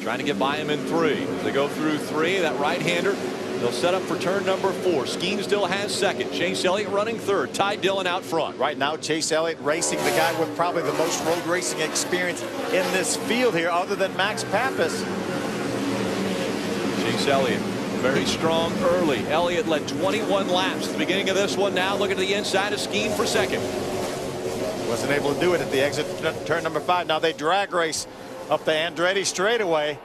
Trying to get by him in 3. As they go through 3, that right-hander, they'll set up for turn number 4. Skeen still has 2nd. Chase Elliott running 3rd. Ty Dillon out front. Right now, Chase Elliott racing the guy with probably the most road racing experience in this field here, other than Max Pappas. Chase Elliott very strong early. Elliott led 21 laps at the beginning of this one. Now looking to the inside of Skeen for 2nd. Wasn't able to do it at the exit turn number 5. Now they drag race up the Andretti straightaway.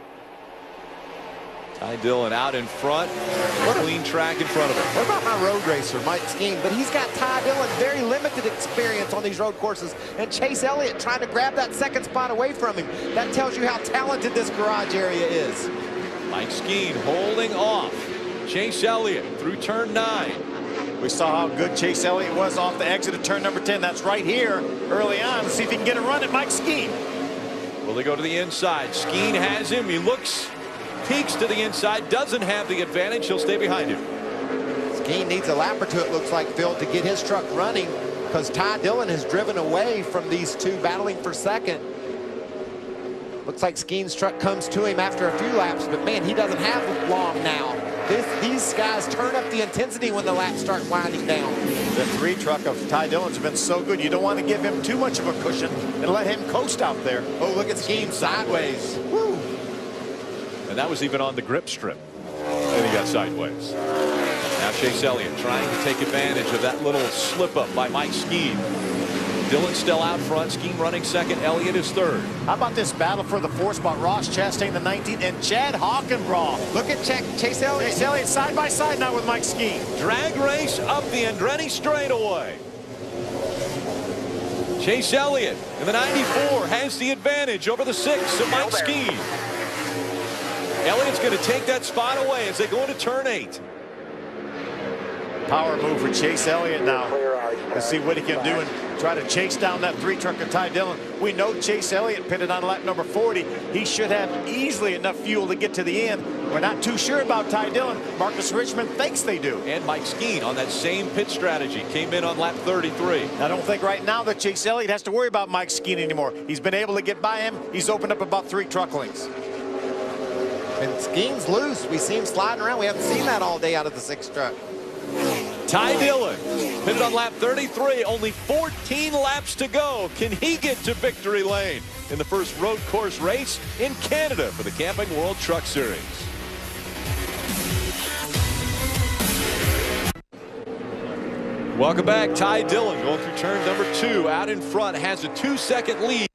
Ty Dillon out in front. Clean track in front of him. What about my road racer, Mike Skeen? But he's got Ty Dillon, very limited experience on these road courses, and Chase Elliott trying to grab that 2nd spot away from him. That tells you how talented this garage area is. Mike Skeen holding off Chase Elliott through turn 9. We saw how good Chase Elliott was off the exit of turn number 10. That's right here early on. Let's see if he can get a run at Mike Skeen. Will they go to the inside? Skeen has him. He looks, peeks to the inside, doesn't have the advantage. He'll stay behind him. Skeen needs a lap or 2, it looks like, Phil, to get his truck running, because Ty Dillon has driven away from these 2 battling for 2nd. Looks like Skeen's truck comes to him after a few laps, but man, he doesn't have long now. These guys turn up the intensity when the laps start winding down. The 3 truck of Ty Dillon's been so good. You don't want to give him too much of a cushion and let him coast out there. Oh, look at Scheme sideways. Woo. And that was even on the grip strip. And he got sideways. Now Chase Elliott trying to take advantage of that little slip up by Mike Scheme. Dillon still out front. Scheme running second. Elliott is third. How about this battle for the 4th spot? Ross Chastain, the 19, and Chad Hockenbraugh. Look at Chase Elliott. Chase Elliott side by side now with Mike Scheme. Drag race up the Andretti straightaway. Chase Elliott in the 94 has the advantage over the 6 of Mike Scheme. Elliott's going to take that spot away as they go into turn 8. Power move for Chase Elliott now. Let's see what he can do and try to chase down that 3 truck of Ty Dillon. We know Chase Elliott pitted on lap number 40. He should have easily enough fuel to get to the end. We're not too sure about Ty Dillon. Marcus Richmond thinks they do. And Mike Scheme on that same pit strategy came in on lap 33. I don't think right now that Chase Elliott has to worry about Mike Scheme anymore. He's been able to get by him. He's opened up about 3 truck lengths. And Scheme's loose. We see him sliding around. We haven't seen that all day out of the 6 truck. Ty Dillon pitted on lap 33. Only 14 laps to go. Can he get to victory lane in the first road course race in Canada for the Camping World Truck Series? Welcome back. Ty Dillon going through turn number 2. Out in front, has a 2-second lead.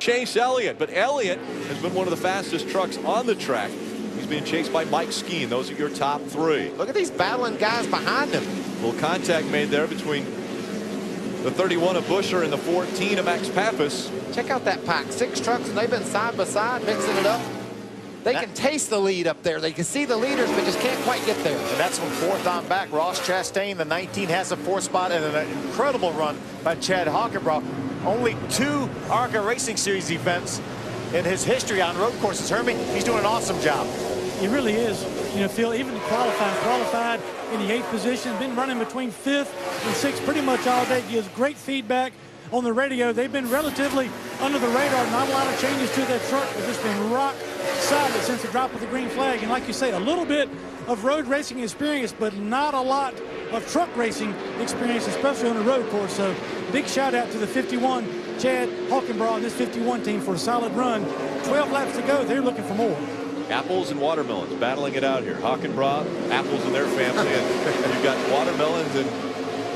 Chase Elliott, but Elliott has been one of the fastest trucks on the track. He's being chased by Mike Scheme. Those are your top 3. Look at these battling guys behind him. Little contact made there between the 31 of Buescher and the 14 of Max Pappas. Check out that pack. 6 trucks, and they've been side by side mixing it up. They can taste the lead up there. They can see the leaders, but just can't quite get there. And that's from 4th on back. Ross Chastain, the 19, has a 4th spot and an incredible run by Chad Hockenbraugh. Only 2 ARCA Racing Series events in his history on road courses. Hermie, he's doing an awesome job. He really is. You know, Phil, even qualified in the 8th position, been running between 5th and 6th pretty much all day. Gives great feedback on the radio. They've been relatively under the radar. Not a lot of changes to that truck. They've just been rock solid since the drop of the green flag. And like you say, a little bit of road racing experience, but not a lot of truck racing experience, especially on the road course. So big shout out to the 51 Chad Hockenbraugh and this 51 team for a solid run. 12 laps to go. They're looking for more. Apples and watermelons battling it out here. Hockenbraugh, apples in their family, and you've got watermelons and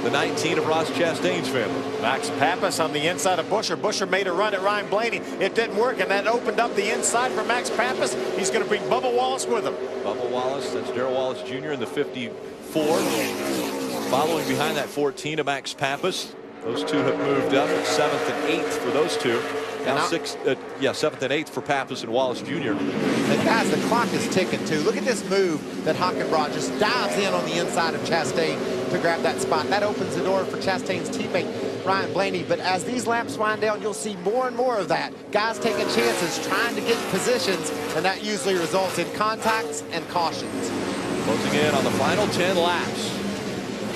the 19 of Ross Chastain's family. Max Pappas on the inside of Buescher. Buescher made a run at Ryan Blaney. It didn't work, and that opened up the inside for Max Pappas. He's going to bring Bubba Wallace with him. Bubba Wallace, that's Darrell Wallace Jr. in the 54. Following behind that 14 of Max Pappas. Those 2 have moved up. 7th and 8th for those 2. Now 7th and 8th for Pappas and Wallace Jr. And guys, the clock is ticking too. Look at this move that Hockenbraugh just dives in on the inside of Chastain to grab that spot. That opens the door for Chastain's teammate Ryan Blaney. But as these laps wind down, you'll see more and more of that. Guys taking chances, trying to get positions, and that usually results in contacts and cautions. Closing in on the final 10 laps.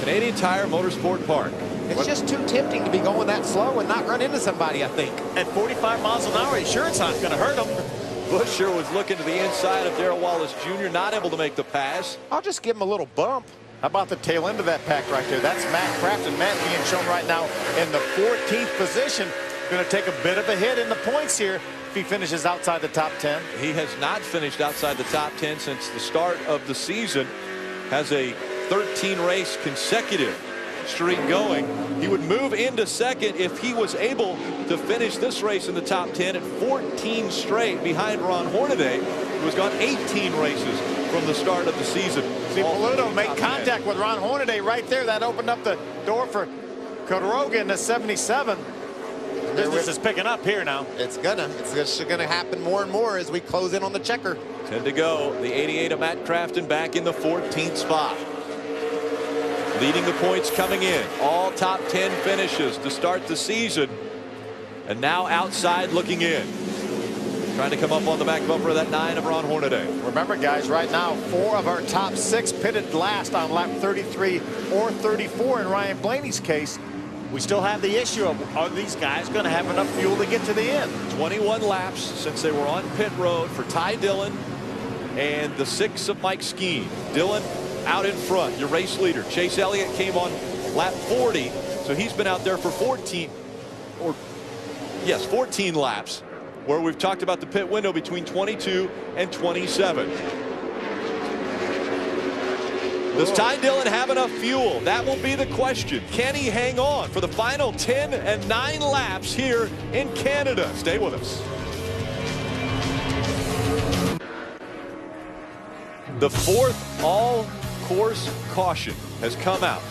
Canadian Tire Motorsport Park. It's just too tempting to be going that slow and not run into somebody, I think. At 45 miles an hour, sure it's not going to hurt him. Buescher was looking to the inside of Darrell Wallace Jr., not able to make the pass. I'll just give him a little bump. How about the tail end of that pack right there? That's Matt Kraft, and Matt being shown right now in the 14th position. Going to take a bit of a hit in the points here if he finishes outside the top 10. He has not finished outside the top 10 since the start of the season. Has a 13-race consecutive streak going. He would move into second if he was able to finish this race in the top 10 at 14 straight behind Ron Hornaday, who has gone 18 races from the start of the season. See, Paluto made contact with Ron Hornaday right there. That opened up the door for Coroga in the 77. Business is picking up here now. It's gonna happen more and more as we close in on the checker. 10 to go. The 88 of Matt Crafton back in the 14th spot. Leading the points coming in. All top 10 finishes to start the season. And now outside looking in. Trying to come up on the back bumper of that 9 of Ron Hornaday. Remember, guys, right now, 4 of our top 6 pitted last on lap 33 or 34 in Ryan Blaney's case. We still have the issue of, are these guys going to have enough fuel to get to the end? 21 laps since they were on pit road for Ty Dillon and the 6 of Mike Skeen. Dillon out in front, your race leader. Chase Elliott came on lap 40, so he's been out there for 14 laps, where we've talked about the pit window between 22 and 27. Does Ty Dillon have enough fuel? That will be the question. Can he hang on for the final 10 and 9 laps here in Canada? Stay with us. The 4th all-course caution has come out.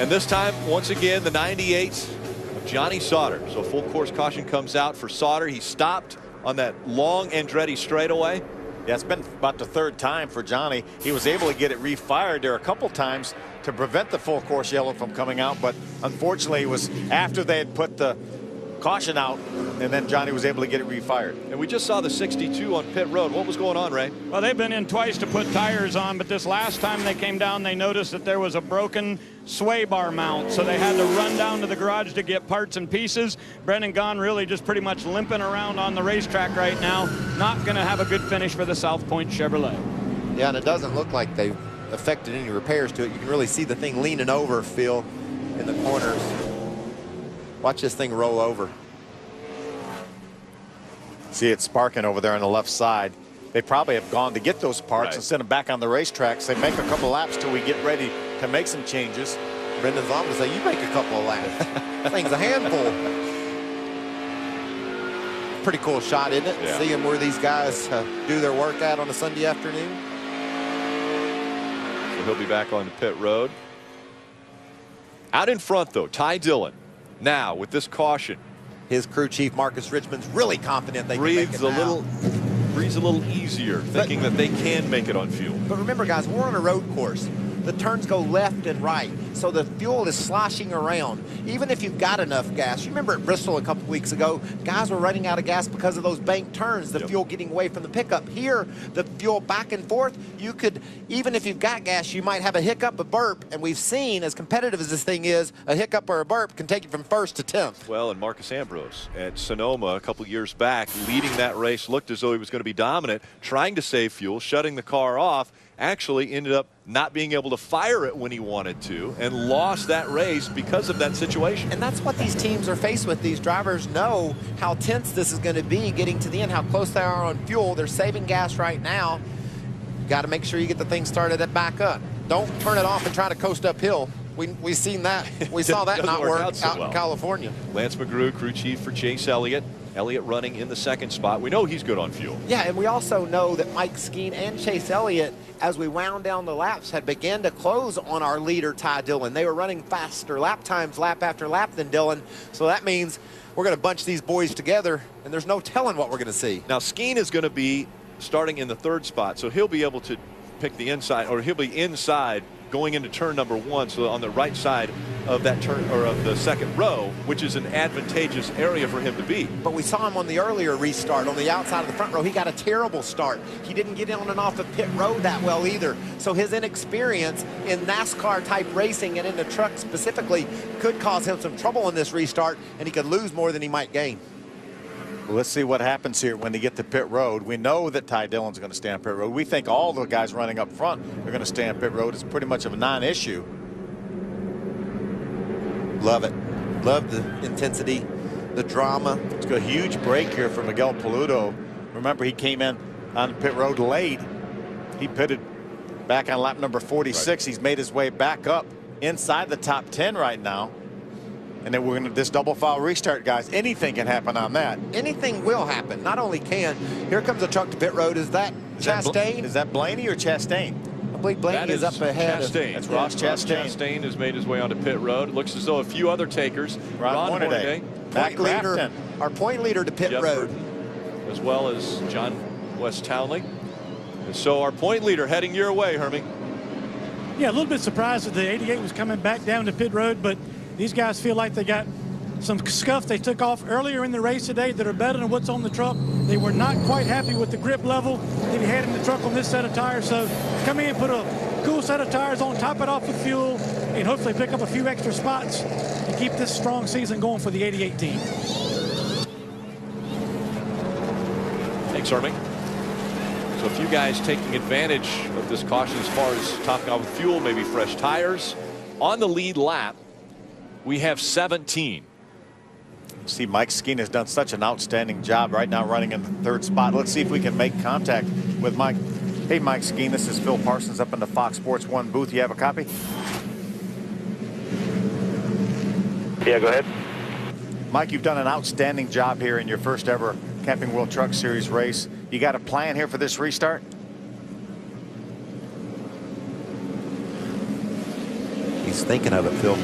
And this time, once again, the 98 of Johnny Sauter. So full course caution comes out for Sauter. He stopped on that long Andretti straightaway. Yeah, it's been about the 3rd time for Johnny. He was able to get it refired there a couple times to prevent the full course yellow from coming out, but unfortunately it was after they had put the caution out, and then Johnny was able to get it refired. And we just saw the 62 on pit road. What was going on, Ray? Well, they've been in twice to put tires on, but this last time they came down, they noticed that there was a broken sway bar mount, so they had to run down to the garage to get parts and pieces. Brendan Gaughan really just pretty much limping around on the racetrack right now. Not going to have a good finish for the South Point Chevrolet. Yeah, and it doesn't look like they've affected any repairs to it. You can really see the thing leaning over, Phil, in the corners. Watch this thing roll over. See it sparking over there on the left side. They probably have gone to get those parts right, and send them back on the racetracks. They make a couple laps till we get ready to make some changes. Brendan's on to say, you make a couple of laps. That thing's a handful. Pretty cool shot, isn't it? Yeah. Seeing where these guys do their work at on a Sunday afternoon. So he'll be back on the pit road. Out in front, though, Ty Dillon. Now, with this caution, his crew chief, Marcus Richmond's really confident they can make it now. Breathes a little easier, thinking that they can make it on fuel. But remember, guys, we're on a road course. The turns go left and right, so the fuel is sloshing around. Even if you've got enough gas, you remember at Bristol a couple weeks ago, guys were running out of gas because of those bank turns, the fuel getting away from the pickup. Here, the fuel back and forth, you could, even if you've got gas, you might have a hiccup, a burp, and we've seen, as competitive as this thing is, a hiccup or a burp can take you from 1st to 10th. Well, and Marcus Ambrose at Sonoma a couple years back, leading that race, looked as though he was going to be dominant, trying to save fuel, shutting the car off, actually ended up not being able to fire it when he wanted to and lost that race because of that situation. And that's what these teams are faced with. These drivers know how tense this is going to be getting to the end, how close they are on fuel. They're saving gas right now. You got to make sure you get the thing started at back up. Don't turn it off and try to coast uphill. We've seen that. We saw that not work out in California. Lance McGrew, crew chief for Chase Elliott. Elliott running in the 2nd spot. We know he's good on fuel. Yeah, and we also know that Mike Skeen and Chase Elliott, as we wound down the laps, had began to close on our leader, Ty Dillon. They were running faster lap times, lap after lap than Dillon. So that means we're going to bunch these boys together, and there's no telling what we're going to see. Now, Skeen is going to be starting in the 3rd spot, so he'll be able to pick the inside, or he'll be inside going into turn number 1, so on the right side of that turn, or of the 2nd row, which is an advantageous area for him to be. But we saw him on the earlier restart on the outside of the front row. He got a terrible start. He didn't get on and off of pit road that well either. So his inexperience in NASCAR type racing and in the truck specifically could cause him some trouble in this restart, and he could lose more than he might gain. Well, let's see what happens here when they get to pit road. We know that Ty Dillon's going to stay on pit road. We think all the guys running up front are going to stay on pit road. It's pretty much of a non-issue. Love it. Love the intensity, the drama. It's a huge break here for Miguel Paludo. Remember, he came in on pit road late. He pitted back on lap number 46. Right. He's made his way back up inside the top 10 right now. And then we're going to this double file restart, guys. Anything can happen on that. Anything will happen. Not only can. Here comes a truck to pit road. Is that Chastain? Is that Blaney or Chastain? I believe Blaney is up ahead. Chastain. That's Ross Chastain. Ross Chastain has made his way onto pit road. It looks as though a few other takers. Ron Hornaday. Point leader, our point leader to pit Jeff road. Burton, as well as John West Townley. And so our point leader heading your way, Hermie. Yeah, a little bit surprised that the 88 was coming back down to pit road, but these guys feel like they got some scuff they took off earlier in the race today that are better than what's on the truck. They were not quite happy with the grip level that he had in the truck on this set of tires. So come in, put a cool set of tires on, top it off with fuel, and hopefully pick up a few extra spots and keep this strong season going for the 88 team. Thanks, Hermie. So a few guys taking advantage of this caution as far as topping off with fuel, maybe fresh tires. On the lead lap, we have 17. See, Mike Skeen has done such an outstanding job right now running in the third spot. Let's see if we can make contact with Mike. Hey, Mike Skeen, this is Phil Parsons up in the Fox Sports 1 booth. You have a copy? Yeah, go ahead. Mike, you've done an outstanding job here in your first ever Camping World Truck Series race. You got a plan here for this restart? He's thinking of it, Phil.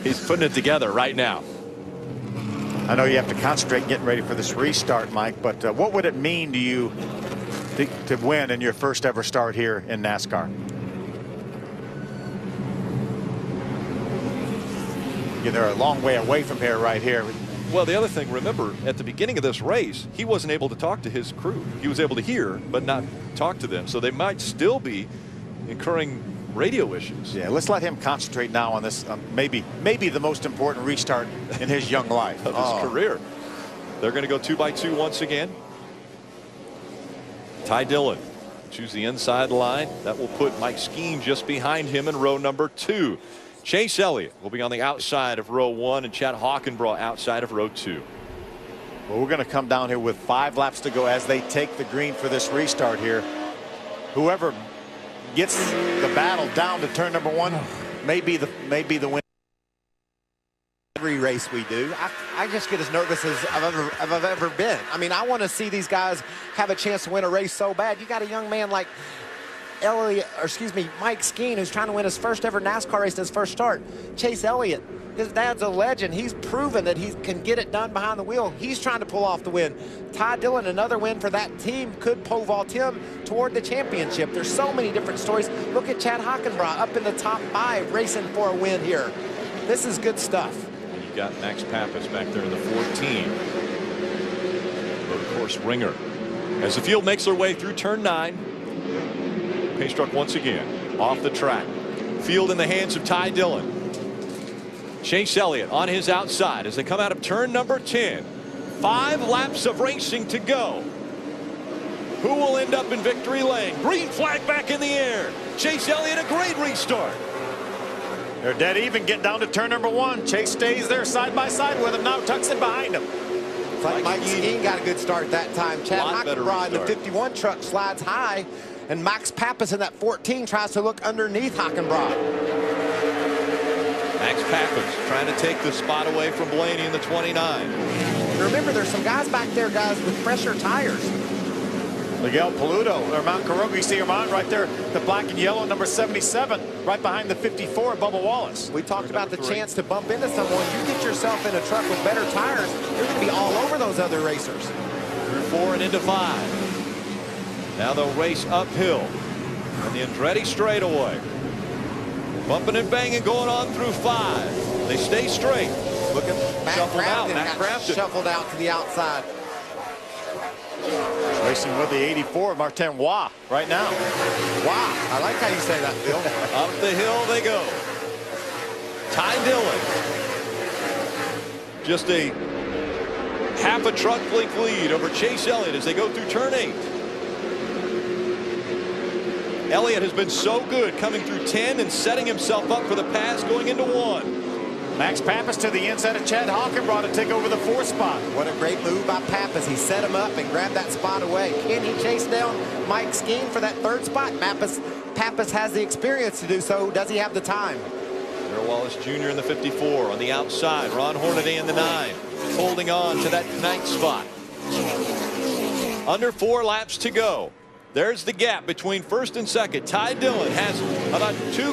He's putting it together right now. I know you have to concentrate getting ready for this restart, Mike, but what would it mean to you to win in your first ever start here in NASCAR? Yeah, they're a long way away from here right here. Well, the other thing, remember, at the beginning of this race, he wasn't able to talk to his crew. He was able to hear, but not talk to them. So they might still be incurring radio issues. Yeah, let's let him concentrate now on this, maybe the most important restart in his young life. Of his career. They're going to go 2x2 once again. Ty Dillon choose the inside line. That will put Mike Skeen just behind him in row number 2. Chase Elliott will be on the outside of row 1 and Chad Hockenbraugh outside of row 2. Well, we're going to come down here with 5 laps to go as they take the green for this restart here. Whoever gets the battle down to turn number 1 may be the win. Every race we do, I just get as nervous as I've ever been. I mean, I want to see these guys have a chance to win a race so bad. You got a young man like Mike Skeen, who's trying to win his first ever NASCAR race in his first start. Chase Elliott, his dad's a legend. He's proven that he can get it done behind the wheel. He's trying to pull off the win. Ty Dillon, another win for that team, could pole vault him toward the championship. There's so many different stories. Look at Chad Hockenbraugh up in the top 5 racing for a win here. This is good stuff. You've got Max Pappas back there in the 14. Road course ringer. As the field makes their way through turn 9. Pace truck once again off the track. Field in the hands of Ty Dillon. Chase Elliott on his outside as they come out of turn number 10. 5 laps of racing to go. Who will end up in victory lane? Green flag back in the air. Chase Elliott, a great restart. They're dead even, get down to turn number 1. Chase stays there side by side with him, now tucks it behind him. It's like Mike Skeen got a good start that time. Chad Hockenbraugh in the 51 truck slides high, and Max Pappas in that 14 tries to look underneath Hockenbraugh. Max Pappas trying to take the spot away from Blaney in the 29. Remember, there's some guys back there, guys, with fresher tires. Miguel Paludo, or Mount Caroga, you see him on right there, the black and yellow, number 77, right behind the 54, Bubba Wallace. We talked about the chance to bump into someone. You get yourself in a truck with better tires, you're going to be all over those other racers. Through 4 and into 5. Now they'll race uphill on the Andretti straightaway. Bumping and banging going on through 5. They stay straight. Look at shuffled out. Matt Crafton shuffled out to the outside. Racing with the 84, Martin Waugh right now. Wow, I like how you say that, Phil. Up the hill they go. Ty Dillon. Just a half a truck length lead over Chase Elliott as they go through turn 8. Elliott has been so good coming through 10 and setting himself up for the pass going into 1. Max Pappas to the inside of Chad Hockenbraugh to take over the 4th spot. What a great move by Pappas. He set him up and grabbed that spot away. Can he chase down Mike Skeen for that 3rd spot? Pappas has the experience to do so. Does he have the time? Darrell Wallace Jr. in the 54 on the outside. Ron Hornaday in the 9. Holding on to that 9th spot. Under 4 laps to go. There's the gap between 1st and 2nd. Ty Dillon has about 2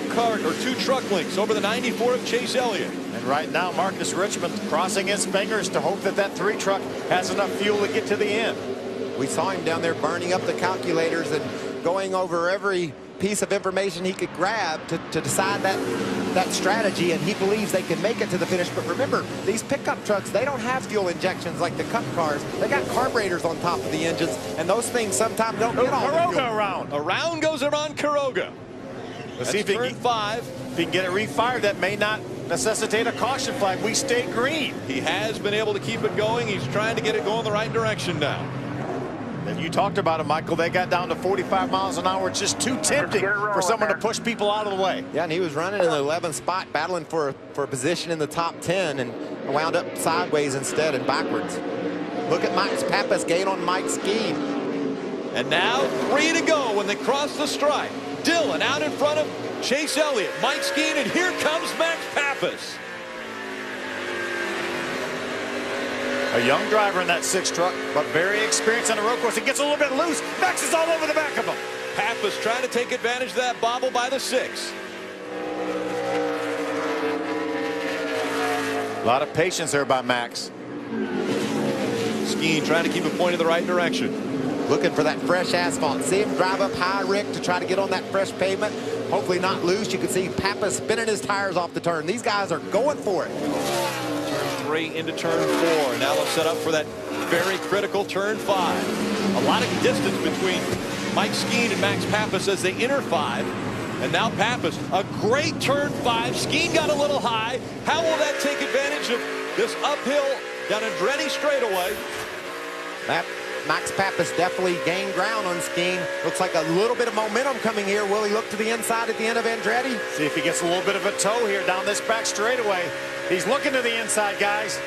truck lengths over the 94 of Chase Elliott. And right now, Marcus Richmond crossing his fingers to hope that that 3 truck has enough fuel to get to the end. We saw him down there burning up the calculators and going over every piece of information he could grab to decide that strategy, and he believes they can make it to the finish. But remember, these pickup trucks, they don't have fuel injections like the Cup cars. They got carburetors on top of the engines, and those things sometimes don't get all the fuel. Around. Around goes Ron Caroga. Let's see if he turn 5. If he can get it refired, that may not necessitate a caution flag. We stay green. He has been able to keep it going. He's trying to get it going the right direction now. And you talked about it, Michael. They got down to 45 miles an hour. It's just too tempting for someone to push people out of the way. Yeah, and he was running in the 11th spot, battling for a position in the top 10, and wound up sideways instead and backwards. Look at Max Pappas gain on Mike Skeen. And now 3 to go when they cross the stripe. Dillon out in front of Chase Elliott, Mike Skeen, and here comes Max Pappas. A young driver in that 6 truck, but very experienced on the road course. It gets a little bit loose. Max is all over the back of him. Pappas trying to take advantage of that bobble by the 6. A lot of patience there by Max. Skeen trying to keep it pointed the right direction. Looking for that fresh asphalt. See him drive up high, Rick, to try to get on that fresh pavement. Hopefully not loose. You can see Pappas spinning his tires off the turn. These guys are going for it. Turn 3 into turn 4. Now let's set up for that very critical turn 5. A lot of distance between Mike Skeen and Max Pappas as they enter 5. And now Pappas, a great turn 5. Skeen got a little high. How will that take advantage of this uphill down Andretti straightaway? Max Pappas definitely gained ground on Skeen. Looks like a little bit of momentum coming here. Will he look to the inside at the end of Andretti? See if he gets a little bit of a toe here down this back straightaway. He's looking to the inside, guys.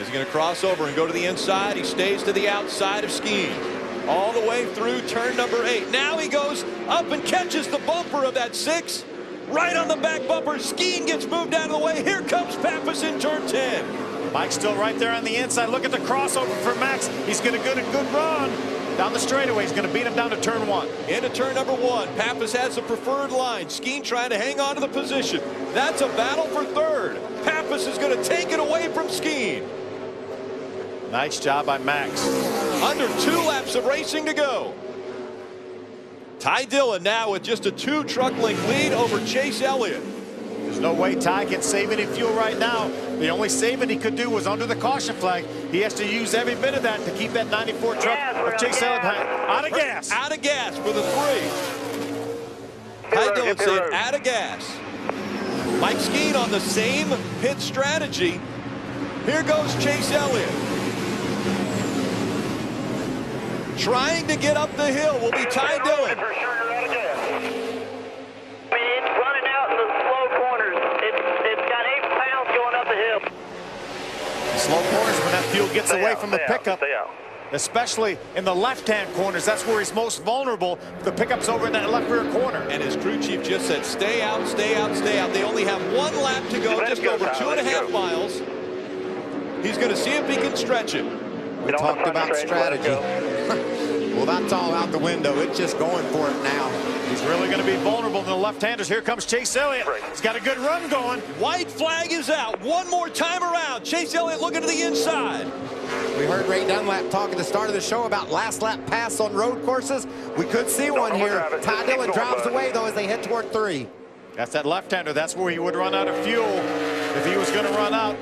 Is he going to cross over and go to the inside? He stays to the outside of Skeen. All the way through turn number 8. Now he goes up and catches the bumper of that 6. Right on the back bumper. Skeen gets moved out of the way. Here comes Pappas in turn 10. Mike's still right there on the inside. Look at the crossover for Max. He's going to get a good run down the straightaway. He's going to beat him down to turn 1. Into turn number 1. Pappas has the preferred line. Skeen trying to hang on to the position. That's a battle for 3rd. Pappas is going to take it away from Skeen. Nice job by Max. Under 2 laps of racing to go. Ty Dillon now with just a 2 truck length lead over Chase Elliott. There's no way Ty can save any fuel right now. The only saving he could do was under the caution flag. He has to use every bit of that to keep that 94 truck of Chase Elliott out of gas. Out of gas for the 3. Ty Dillon saying out of gas. Mike Skeen on the same pit strategy. Here goes Chase Elliott. Trying to get up the hill will be Ty Dillon. Slow corners when that fuel gets away from the pickup, especially in the left-hand corners. That's where he's most vulnerable. The pickup's over in that left rear corner. And his crew chief just said, stay out, stay out, stay out. They only have 1 lap to go, just over 2.5 miles. He's going to see if he can stretch it. We talked about strategy. Well, that's all out the window. It's just going for it now. He's really going to be vulnerable to the left-handers. Here comes Chase Elliott. He's got a good run going. White flag is out. One more time around. Chase Elliott looking to the inside. We heard Ray Dunlap talk at the start of the show about last lap pass on road courses. We could see one here. Ty Dillon drives away, though, as they head toward 3. That's that left-hander. That's where he would run out of fuel if he was going to run out.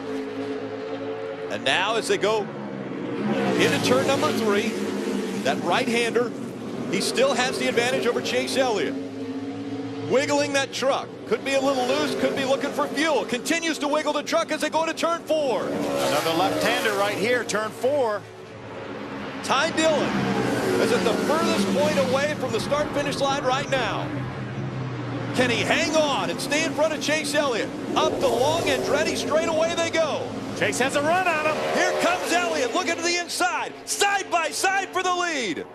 And now as they go into turn number 3, that right-hander, he still has the advantage over Chase Elliott. Wiggling that truck. Could be a little loose, could be looking for fuel. Continues to wiggle the truck as they go into turn 4. Another left-hander right here, turn 4. Ty Dillon is at the furthest point away from the start-finish line right now. Can he hang on and stay in front of Chase Elliott? Up the long Andretti straightaway they go. Chase has a run on him. Here comes Elliott looking to the inside. Side by side for the lead.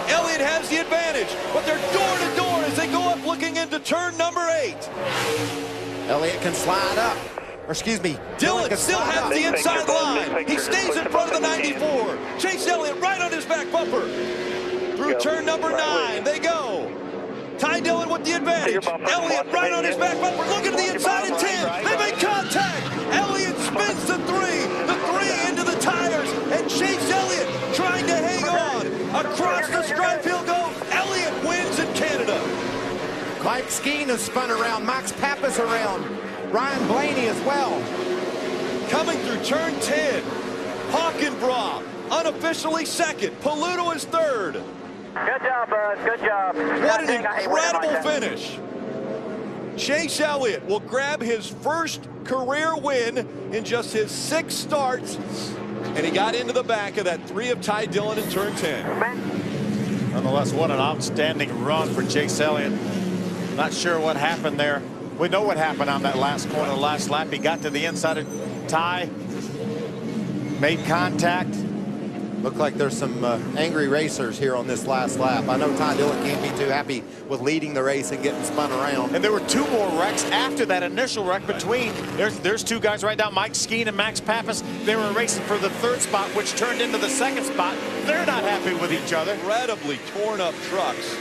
Elliott has the advantage, but they're door to door as they go up looking into turn number 8. Elliott can slide up. Or excuse me, Dillon still has the inside line. He stays in front of the 94. Chase Elliott right on his back bumper. Through turn number 9 they go. Ty Dillon with the advantage. Elliott right on his back bumper, looking to the inside at 10. They make contact. Elliott spins the 3. The 3 into the tires. And Chase Elliott trying to hang on. Across the stripe he'll go. Elliott wins in Canada. Mike Skeen has spun around. Max Pappas around. Ryan Blaney as well. Coming through turn 10. Hockenbraugh unofficially 2nd. Paluto is 3rd. Good job, bud. Good job. What an incredible finish. Chase Elliott will grab his first career win in just his 6 starts and he got into the back of that 3 of Ty Dillon in turn 10. Nonetheless, what an outstanding run for Chase Elliott. Not sure what happened there. We know what happened on that last corner, last lap. He got to the inside of Ty, made contact. Look like there's some angry racers here on this last lap. I know Ty Dillon can't be too happy with leading the race and getting spun around. And there were 2 more wrecks after that initial wreck between. There's 2 guys right now, Mike Skeen and Max Pappas. They were racing for the 3rd spot, which turned into the 2nd spot. They're not happy with each other. Incredibly torn up trucks.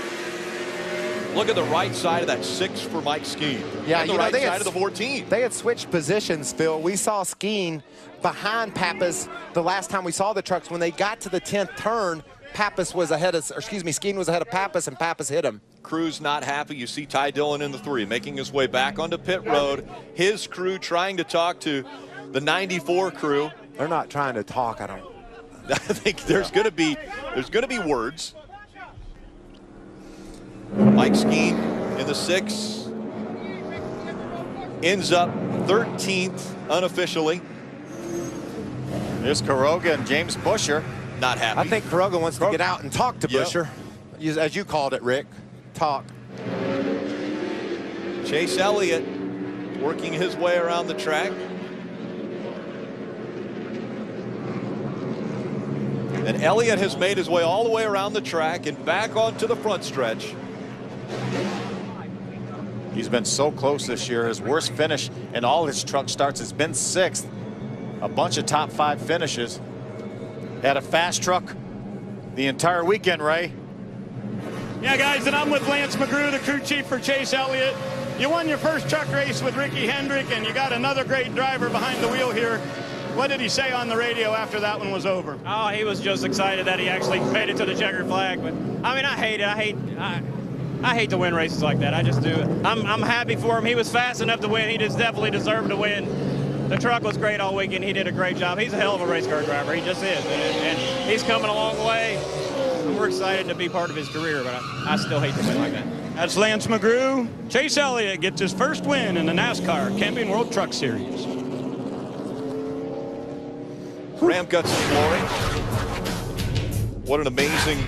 Look at the right side of that 6 for Mike Skeen. Yeah, and the right side of the 14. They had switched positions, Phil. We saw Skeen behind Pappas the last time we saw the trucks. When they got to the 10th turn, Pappas was ahead of, or excuse me, Skeen was ahead of Pappas, and Pappas hit him. Crew's not happy. You see Ty Dillon in the 3, making his way back onto pit road. His crew trying to talk to the 94 crew. They're not trying to talk, I don't. I think there's going to be words. Mike Skeen in the 6 ends up 13th unofficially. Here's Quiroga and James Busher. Not happy. I think Quiroga wants to get out and talk to Busher, as you called it, Rick. Talk. Chase Elliott working his way around the track. And Elliott has made his way all the way around the track and back onto the front stretch. He's been so close this year. His worst finish in all his truck starts has been 6th. A bunch of top 5 finishes. Had a fast truck the entire weekend, Ray. Yeah, guys, and I'm with Lance McGrew, the crew chief for Chase Elliott. You won your first truck race with Ricky Hendrick, and you got another great driver behind the wheel here. What did he say on the radio after that one was over? Oh, he was just excited that he actually made it to the checkered flag. But I mean, I hate it. I hate to win races like that. I just do. I'm happy for him. He was fast enough to win. He just definitely deserved to win. The truck was great all weekend. He did a great job. He's a hell of a race car driver. He just is, and he's coming a long way. We're excited to be part of his career, but I still hate to win like that. That's Lance McGrew. Chase Elliott gets his first win in the NASCAR Camping World Truck Series. Ram guts and glory. What an amazing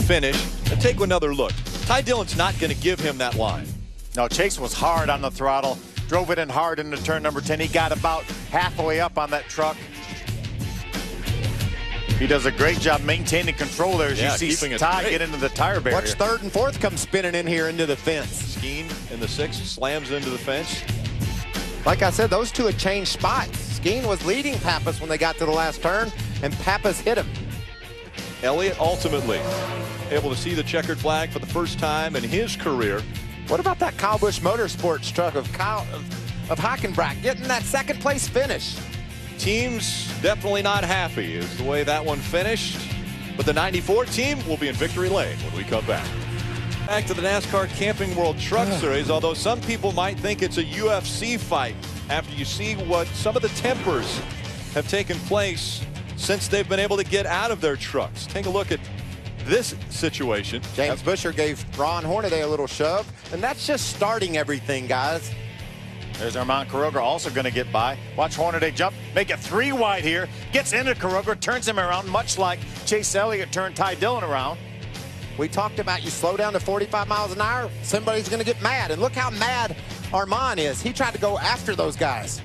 finish. And take another look. Ty Dillon's not going to give him that line. No, Chase was hard on the throttle. Drove it in hard into turn number 10. He got about halfway up on that truck. He does a great job maintaining control there as you see Ty get into the tire barrier. Watch 3rd and 4th come spinning in here into the fence. Skeen in the 6 slams into the fence. Like I said, those 2 had changed spots. Skeen was leading Pappas when they got to the last turn, and Pappas hit him. Elliott ultimately able to see the checkered flag for the first time in his career. What about that Kyle Busch Motorsports truck of Hockenbach getting that 2nd place finish? Teams definitely not happy is the way that one finished. But the 94 team will be in victory lane when we come back. Back to the NASCAR Camping World Truck Series, although some people might think it's a UFC fight after you see what some of the tempers have taken place since they've been able to get out of their trucks. Take a look at this situation. James Busher gave Ron Hornaday a little shove, and that's just starting everything, guys. There's Armand Quiroga also going to get by. Watch Hornaday jump, make it 3 wide here. Gets into Quiroga, turns him around, much like Chase Elliott turned Ty Dillon around. We talked about you slow down to 45 miles an hour, somebody's going to get mad. And look how mad Armand is. He tried to go after those guys.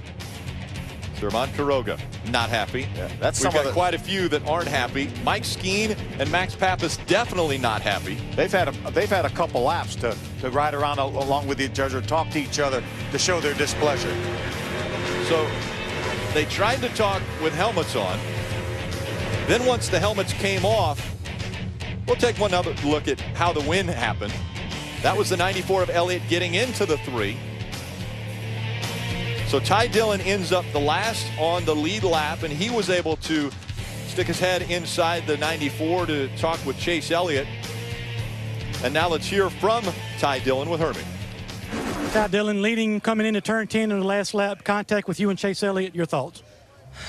Armand Quiroga not happy. Yeah, that's We've got quite a few that aren't happy. Mike Skeen and Max Pappas definitely not happy. They've had a couple laps to ride around along with each other, talk to each other to show their displeasure. So they tried to talk with helmets on. Then once the helmets came off, we'll take one other look at how the win happened. That was the 94 of Elliott getting into the 3. So Ty Dillon ends up the last on the lead lap, and he was able to stick his head inside the 94 to talk with Chase Elliott. And now let's hear from Ty Dillon with Hermie. Ty Dillon leading coming into turn 10 in the last lap. Contact with you and Chase Elliott. Your thoughts?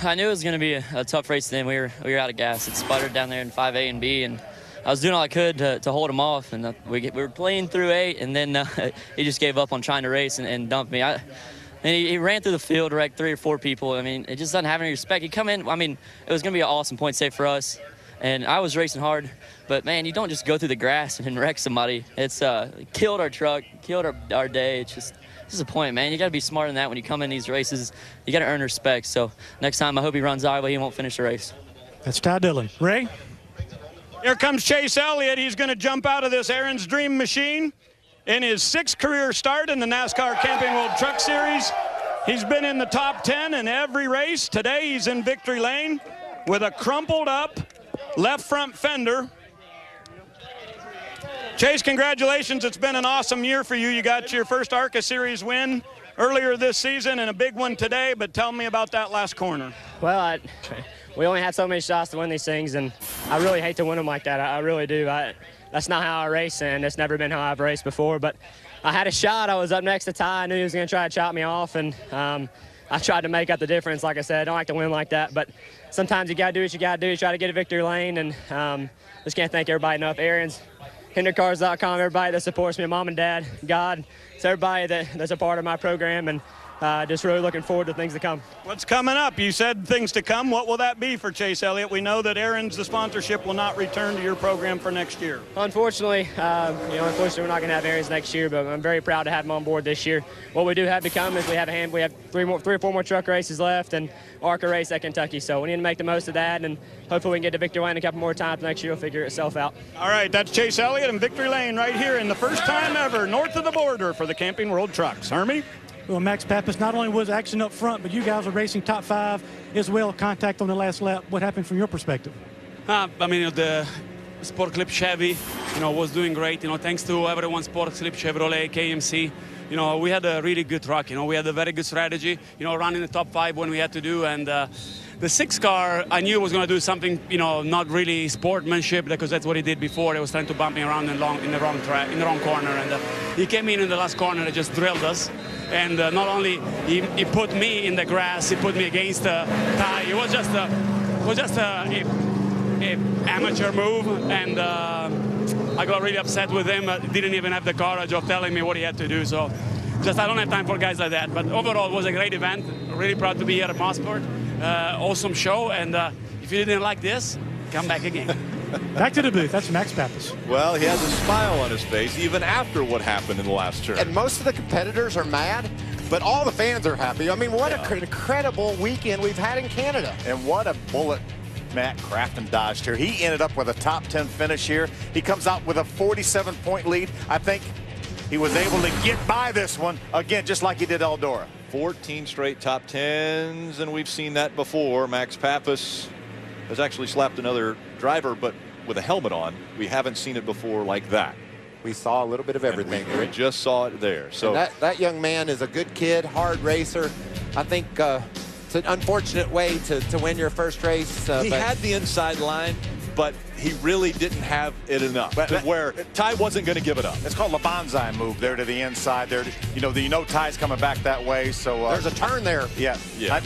I knew it was going to be a tough race then. We were out of gas. It sputtered down there in 5A and B, and I was doing all I could to hold him off. And we were playing through 8, and then he just gave up on trying to race and dumped me. And he ran through the field, wrecked 3 or 4 people. I mean, it just doesn't have any respect. He come in, I mean, it was going to be an awesome point save for us. And I was racing hard. But, man, you don't just go through the grass and wreck somebody. It's killed our truck, killed our day. It's just disappointing, man. You got to be smarter than that when you come in these races. You got to earn respect. So next time I hope he runs Iowa, he won't finish the race. That's Ty Dillon. Ray? Here comes Chase Elliott. He's going to jump out of this Aaron's Dream machine in his 6th career start in the NASCAR Camping World Truck Series. He's been in the top 10 in every race. Today he's in victory lane with a crumpled up left front fender. Chase, congratulations. It's been an awesome year for you. You got your first ARCA Series win earlier this season and a big one today, but tell me about that last corner. Well, we only had so many shots to win these things, and I really hate to win them like that. I really do. That's not how I race, and it's never been how I've raced before. But I had a shot. I was up next to Ty. I knew he was going to try to chop me off, and I tried to make up the difference. Like I said, I don't like to win like that, but sometimes you got to do what you got to do. Try to get a victory lane, and just can't thank everybody enough. Aaron's, HinderCars.com, everybody that supports me, Mom and Dad, God. It's everybody that's a part of my program, and just really looking forward to things to come. What's coming up? You said things to come. What will that be for Chase Elliott? We know that Aaron's, the sponsorship, will not return to your program for next year. Unfortunately, unfortunately, we're not going to have Aaron's next year, but I'm very proud to have him on board this year. What we do have to come is we have 3 or 4 more truck races left and ARCA race at Kentucky. So we need to make the most of that, and hopefully we can get to victory lane a couple more times next year. Will figure itself out. All right, that's Chase Elliott in victory lane right here in the first time ever north of the border for the Camping World Trucks. Hermie? Well, Max Pappas, not only was action up front, but you guys were racing top 5 as well. Contact on the last lap. What happened from your perspective? I mean, the Sport Clip Chevy, was doing great. Thanks to everyone, Sport Clip, Chevrolet, KMC. We had a really good truck. We had a very good strategy. Running the top 5 when we had to do, and the 6 car, I knew was going to do something, not really sportsmanship, because that's what he did before. He was trying to bump me around in the wrong track, in the wrong corner, and he came in the last corner and just drilled us. And not only he put me in the grass, he put me against Ty. It was just a amateur move, and I got really upset with him. Didn't even have the courage of telling me what he had to do. So, I don't have time for guys like that. But overall, it was a great event. Really proud to be here at Mosport. Awesome show, and if you didn't like this, come back again. Back to the booth. That's Max Pappas. Well, he has a smile on his face even after what happened in the last turn. And most of the competitors are mad, but all the fans are happy. I mean, what an incredible weekend we've had in Canada. And what a bullet Matt Crafton dodged here. He ended up with a top 10 finish here. He comes out with a 47-point lead. I think he was able to get by this one, again, just like he did Eldora. 14 straight top 10s, and we've seen that before. Max Pappas has actually slapped another driver, but with a helmet on. We haven't seen it before like that. We saw a little bit of everything. We just saw it there. So that young man is a good kid, hard racer. I think it's an unfortunate way to win your first race. He had the inside line, but he really didn't have it enough to where Ty wasn't going to give it up. It's called the bonsai move there to the inside. There, Ty's coming back that way. So there's a turn there. Yeah.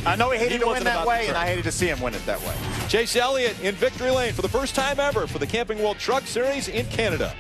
I know he hated to win that way, and I hated to see him win it that way. Chase Elliott in victory lane for the first time ever for the Camping World Truck Series in Canada.